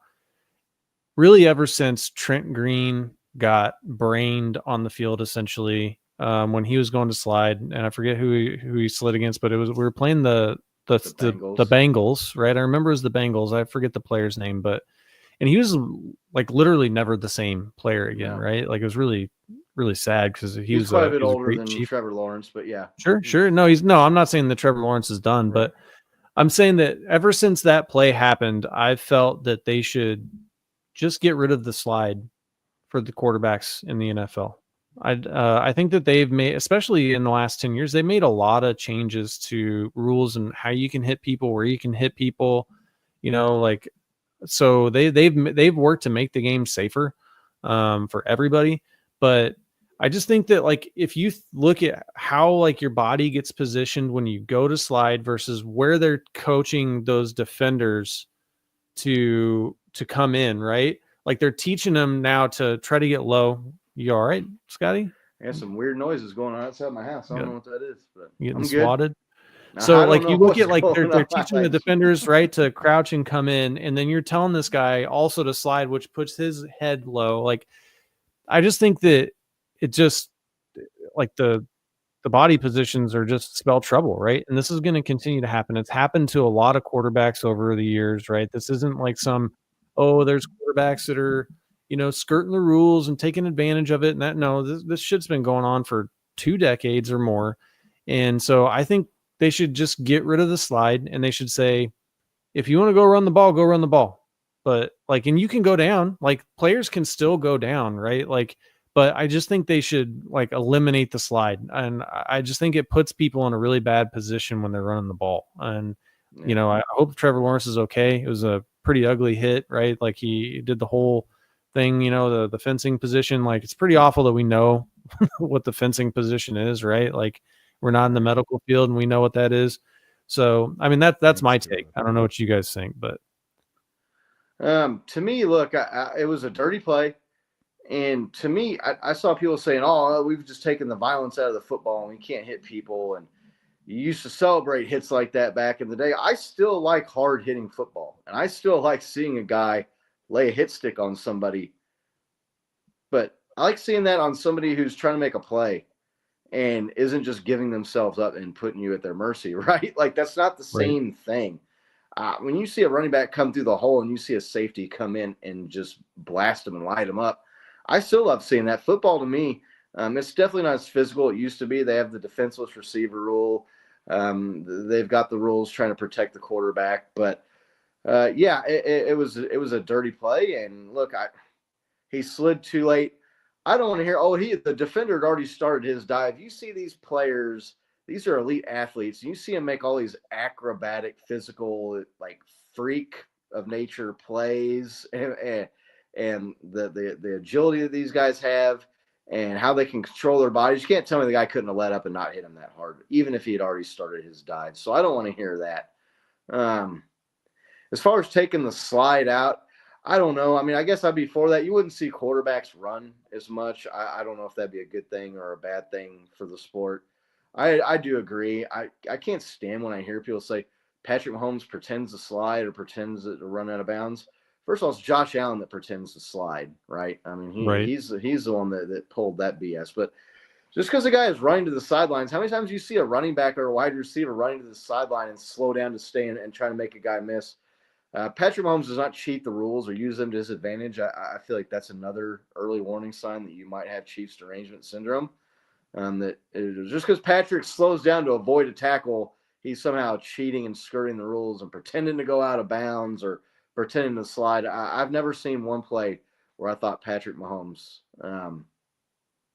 Really, ever since Trent Green got brained on the field, essentially, when he was going to slide, and I forget who he slid against, but we were playing the Bengals, right? I remember it was the Bengals. I forget the player's name, and he was like literally never the same player again, right? Like, it was really, really sad because he was quite a bit older than Trevor Lawrence, but yeah, sure. No, I'm not saying that Trevor Lawrence is done, but I'm saying that ever since that play happened, I've felt that they should just get rid of the slide for the quarterbacks in the NFL. I think that they've made, especially in the last 10 years, they made a lot of changes to rules and how you can hit people, where you can hit people, so they've worked to make the game safer for everybody. But I just think that, like, if you look at how, like, your body gets positioned when you go to slide versus where they're coaching those defenders to come in, right? Like, they're teaching them now to try to get low. You all right, Scotty? There's some weird noises going on outside my house. I don't know what that is, but you getting swatted. So, like, you look at, like, they're teaching the defenders, right, to crouch and come in, and then you're telling this guy also to slide, which puts his head low. Like, I just think that it just, like, the body positions are just spell trouble, right? And this is going to continue to happen. It's happened to a lot of quarterbacks over the years, right? This isn't like there's quarterbacks that are, skirting the rules and taking advantage of it. And this shit's been going on for 2 decades or more. And so I think they should just get rid of the slide, and they should say, if you want to go run the ball, go run the ball. But like, and you can go down, like players can still go down, right? Like, but I just think they should like eliminate the slide. And I just think it puts people in a really bad position when they're running the ball. And, you know, I hope Trevor Lawrence is okay. It was a pretty ugly hit, right? Like he did the whole thing, you know, the fencing position. Like it's pretty awful that we know what the fencing position is, right? Like we're not in the medical field and we know what that is. So, I mean, that's my take. I don't know what you guys think, but to me, look, it was a dirty play. And to me, I saw people saying, oh, we've just taken the violence out of the football and we can't hit people. And you used to celebrate hits like that back in the day. I still like hard hitting football. And I still like seeing a guy lay a hit stick on somebody. But I like seeing that on somebody who's trying to make a play and isn't just giving themselves up and putting you at their mercy, right? Like that's not the same thing. When you see a running back come through the hole and you see a safety come in and just blast them and light them up, I still love seeing that. Football to me, it's definitely not as physical as it used to be. They have the defenseless receiver rule. They've got the rules trying to protect the quarterback. But, it was a dirty play. And, look, he slid too late. I don't want to hear, the defender had already started his dive. You see these players, these are elite athletes. You see them make all these acrobatic, physical, like freak of nature plays and the agility that these guys have and how they can control their bodies. You can't tell me the guy couldn't have let up and not hit him that hard, even if he had already started his dive. So I don't want to hear that. As far as taking the slide out, I don't know. I mean, I guess I'd be for that. You wouldn't see quarterbacks run as much. I don't know if that'd be a good thing or a bad thing for the sport. I do agree. I can't stand when I hear people say Patrick Mahomes pretends to slide or pretends to run out of bounds. First of all, it's Josh Allen that pretends to slide, right? I mean, he's the one that pulled that BS. But just because a guy is running to the sidelines, how many times do you see a running back or a wide receiver running to the sideline and slow down to stay in and try to make a guy miss? Patrick Mahomes does not cheat the rules or use them to his advantage. I feel like that's another early warning sign that you might have Chiefs derangement syndrome. That just because Patrick slows down to avoid a tackle, he's somehow cheating and skirting the rules and pretending to go out of bounds or pretending to slide. I've never seen one play where I thought Patrick Mahomes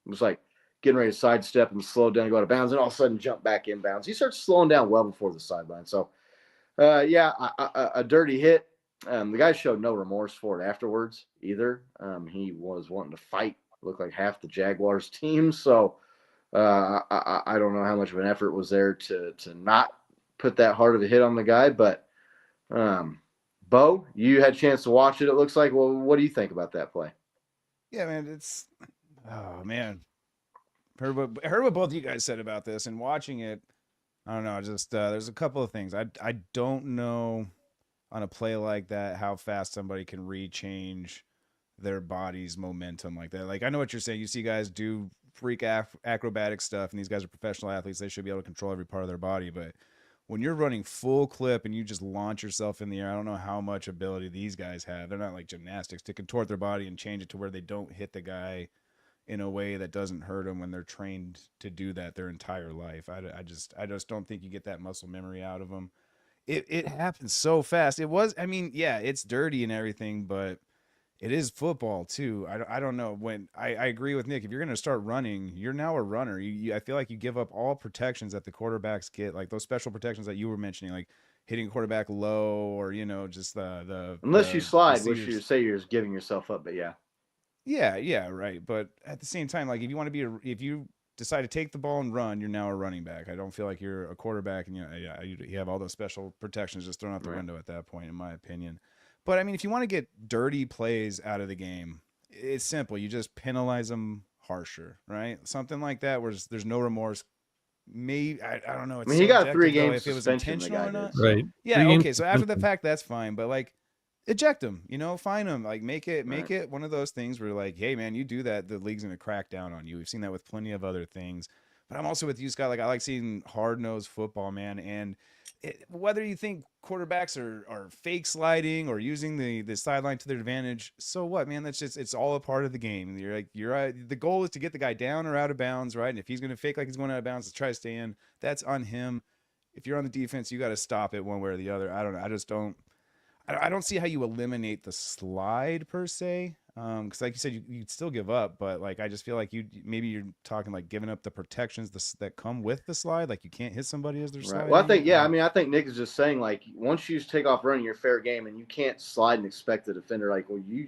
was like getting ready to sidestep and slow down and go out of bounds and all of a sudden jump back in bounds. He starts slowing down well before the sideline. So, a dirty hit. The guy showed no remorse for it afterwards either. He was wanting to fight. Looked like half the Jaguars team. So, I don't know how much of an effort was there to not put that hard of a hit on the guy. But, Bo, you had a chance to watch it, it looks like. Well, what do you think about that play? Yeah, man, oh, man. Heard what both of you guys said about this, and watching it, I don't know, just there's a couple of things. I don't know on a play like that how fast somebody can rechange their body's momentum like that. Like, I know what you're saying. You see guys do freak acrobatic stuff, and these guys are professional athletes. They should be able to control every part of their body. But when you're running full clip and you just launch yourself in the air, I don't know how much ability these guys have. They're not like gymnastics to contort their body and change it to where they don't hit the guy in a way that doesn't hurt them when they're trained to do that their entire life. I just don't think you get that muscle memory out of them. It happens so fast. I mean, yeah, it's dirty and everything, but it is football too. I don't know. When I agree with Nick, if you're going to start running, you're now a runner. I feel like you give up all protections that the quarterbacks get, like those special protections that you were mentioning, like hitting quarterback low or, just the unless you slide, receivers. which you say you're just giving yourself up, but yeah. Yeah, right. But at the same time, like if you decide to take the ball and run, you're now a running back. I don't feel like you're a quarterback, and you have all those special protections just thrown out the window at that point, in my opinion. But I mean, if you want to get dirty plays out of the game, it's simple. You just penalize them harsher, right? Something like that, where there's no remorse. Maybe I don't know. It's he got 3 games games if it was suspension, intentional or not. right. Yeah. Okay. So after the fact, that's fine. But like, eject him. Fine him. Like make it one of those things where like, hey man, you do that, the league's gonna crack down on you. We've seen that with plenty of other things. But I'm also with you, Scott. Like I like seeing hard-nosed football, man. And whether you think quarterbacks are fake sliding or using the sideline to their advantage, so what, man? That's just, it's all a part of the game. The goal is to get the guy down or out of bounds, right? And if he's going to fake like he's going out of bounds to try to stay in, that's on him. If you're on the defense, you got to stop it one way or the other. I don't know. I don't see how you eliminate the slide per se. Because like you said, you'd still give up, but like I just feel like maybe you're talking like giving up the protections that come with the slide, like you can't hit somebody as they're sliding. Well, I think Nick is just saying like once you take off running, you're fair game, and you can't slide and expect the defender like, well, you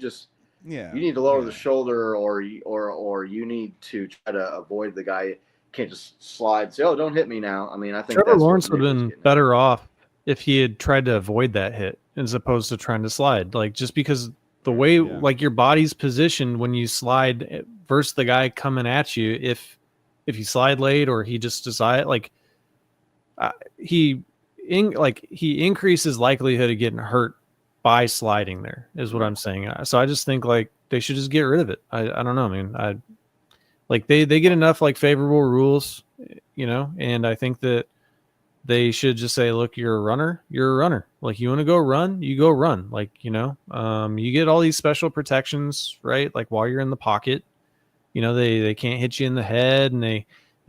need to lower the shoulder, or you need to try to avoid the guy. You can't just slide and say, oh, don't hit me now. I mean, I think Trevor Lawrence would have been better off if he had tried to avoid that hit as opposed to trying to slide, like just because the way like your body's positioned when you slide versus the guy coming at you, if you slide late or he just decide like he increases likelihood of getting hurt by sliding there is what I'm saying. So I just think like they should just get rid of it. I don't know, man. They get enough like favorable rules, and I think that they should just say, look, you're a runner. Like, you want to go run, you go run. Like, you get all these special protections, right? Like while you're in the pocket, they can't hit you in the head, and they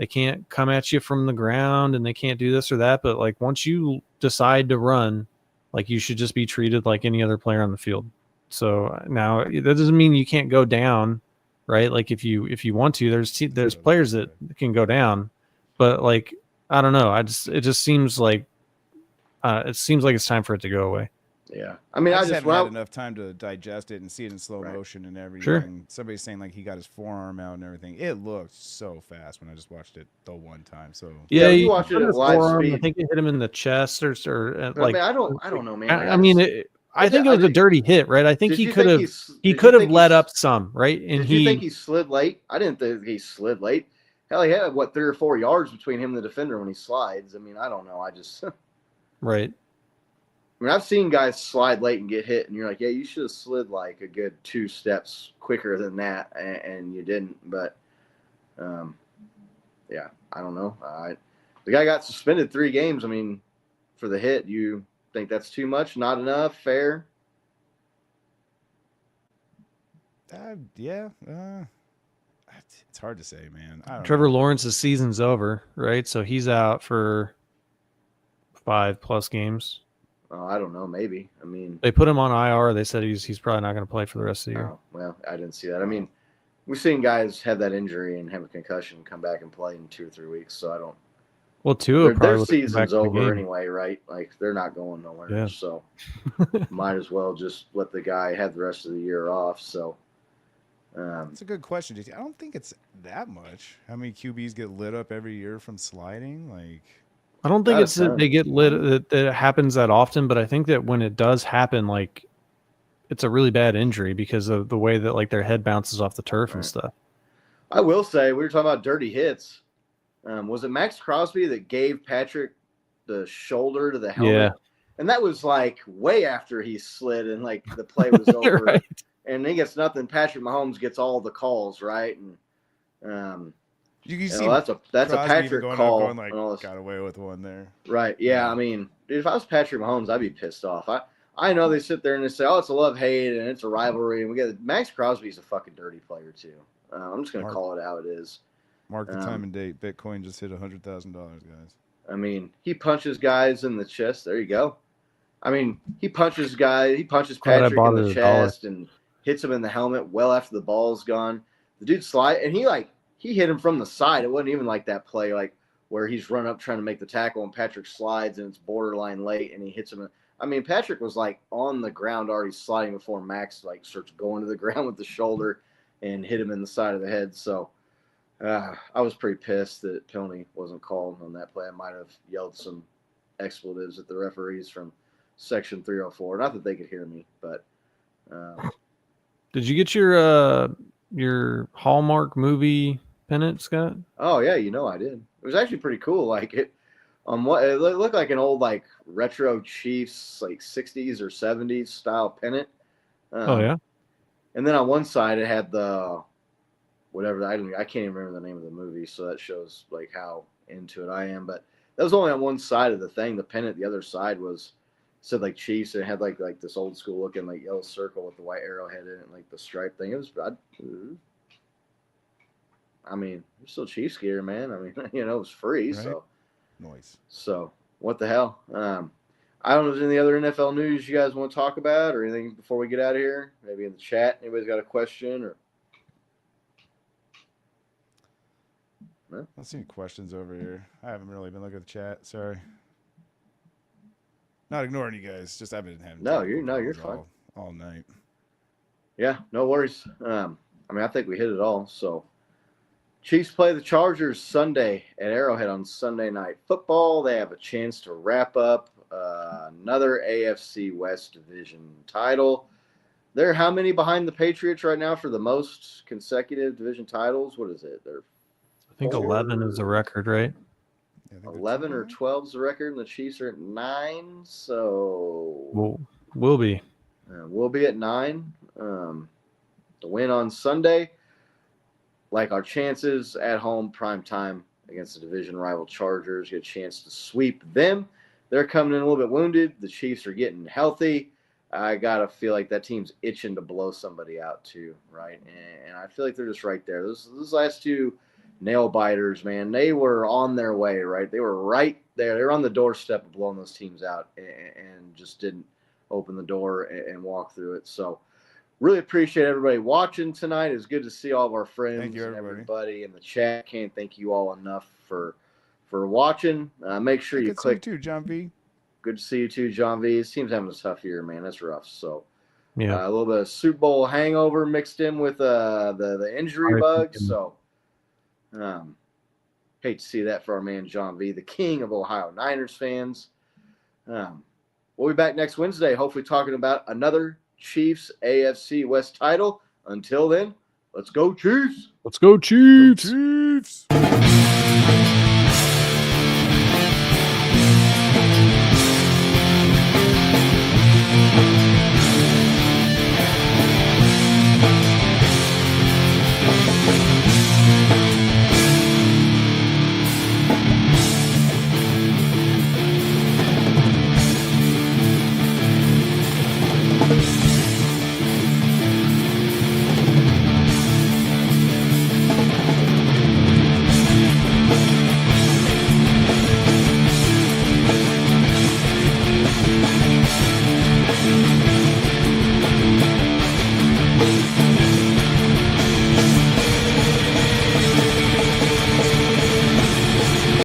can't come at you from the ground, and they can't do this or that. But like once you decide to run, like you should just be treated like any other player on the field. So now that doesn't mean you can't go down, right? Like if you want to, there's players that can go down, but like, I don't know. It just seems like it's time for it to go away. Yeah, I mean, I just haven't had enough time to digest it and see it in slow motion and everything. Sure. Somebody's saying like he got his forearm out and everything. It looked so fast when I just watched it the one time. So yeah, you watched it at live speed. I think it hit him in the chest or like. I don't know, man. I think it was a dirty hit, right? I think he could have let up some, right? And did you think he slid late? I didn't think he slid late. Hell, he had 3 or 4 yards between him and the defender when he slides. I mean, I don't know. I just right. I mean, I've seen guys slide late and get hit, and you're like, yeah, you should have slid like a good 2 steps quicker than that, and you didn't. But, yeah, I don't know. The guy got suspended 3 games. I mean, for the hit, you think that's too much? Not enough? Fair? Yeah. It's hard to say, man. Trevor Lawrence's season's over, right? So he's out for 5+ games. Oh, I don't know. Maybe. I mean, they put him on IR. They said he's probably not going to play for the rest of the year. Oh, well, I didn't see that. I mean, we've seen guys have that injury and have a concussion and come back and play in 2 or 3 weeks. So I don't. Well, their season's over anyway, right? Like they're not going nowhere. Yeah. So might as well just let the guy have the rest of the year off. So. That's a good question, JT. I don't think it's that much. How many QBs get lit up every year from sliding? Like, I don't think it's that they get lit. That it happens that often, but I think that when it does happen, like, it's a really bad injury because of the way that like their head bounces off the turf and stuff. I will say, we were talking about dirty hits. Was it Max Crosby that gave Patrick the shoulder to the helmet? Yeah. And that was like way after he slid and like the play was over. Right. And he gets nothing. Patrick Mahomes gets all the calls, right? And you see that's a Patrick call. Going like, got away with one there. Right. Yeah. I mean, dude, if I was Patrick Mahomes, I'd be pissed off. I know they sit there and they say, oh, it's a love-hate and it's a rivalry. And we get Max Crosby's a fucking dirty player too. I'm just going to call it how it is. Mark the time and date. Bitcoin just hit $100,000, guys. I mean, he punches guys in the chest. There you go. I mean, he punches Patrick in the chest and hits him in the helmet well after the ball's gone. The dude slide, and he hit him from the side. It wasn't even like that play, like where he's run up trying to make the tackle and Patrick slides and it's borderline late and he hits him. I mean, Patrick was like on the ground already sliding before Max like starts going to the ground with the shoulder and hit him in the side of the head. So I was pretty pissed that penalty wasn't called on that play. I might have yelled some expletives at the referees from Section 304. Not that they could hear me, but. Did you get your Hallmark movie pennant, Scott? Oh yeah, I did. It was actually pretty cool. Like it looked like an old like retro Chiefs like 60s or 70s style pennant. Oh yeah. And then on one side it had the whatever I can't even remember the name of the movie, so that shows like how into it I am. But that was only on one side of the thing. The pennant, the other side said like Chiefs, and it had like this old school looking like yellow circle with the white arrowhead in it, like the stripe thing. It was, I mean, it's still Chiefs gear, man. I mean, it was free, Right. so Noise. So what the hell? I don't know if there's any other NFL news you guys want to talk about or anything before we get out of here. Maybe in the chat, anybody's got a question or. I don't see any questions over here. I haven't really been looking at the chat. Sorry. Not ignoring you guys. Just I've been having. You're fine. All night. Yeah, no worries. I mean, I think we hit it all. So, Chiefs play the Chargers Sunday at Arrowhead on Sunday Night Football. They have a chance to wrap up another AFC West division title. They're how many behind the Patriots right now for the most consecutive division titles? What is it? They're I think 11 is the record, right? Yeah, I think 11 or 12 is the record, and the Chiefs are at 9. So Will be. we'll be at 9. The win on Sunday, like our chances at home, prime time against the division rival Chargers, get a chance to sweep them. They're coming in a little bit wounded. The Chiefs are getting healthy. I gotta feel like that team's itching to blow somebody out too, right? And I feel like they're just right there. Those last two nail biters, man, they were on their way, right? They were right there. They were on the doorstep of blowing those teams out and just didn't open the door and walk through it. So really appreciate everybody watching tonight. It's good to see all of our friends Thank you, and everybody. everybody in the chat. Can't thank you all enough for watching. Make sure you Good to see you click. too, John V. Good to see you too, John V. His team's having a tough year, man. That's rough. So Yeah. a little bit of Super Bowl hangover mixed in with the injury bug. So hate to see that for our man John V, the king of Ohio Niners fans. We'll be back next Wednesday, hopefully talking about another Chiefs AFC West title. Until then, let's go Chiefs. Let's go, Chiefs. Chiefs. Thank you.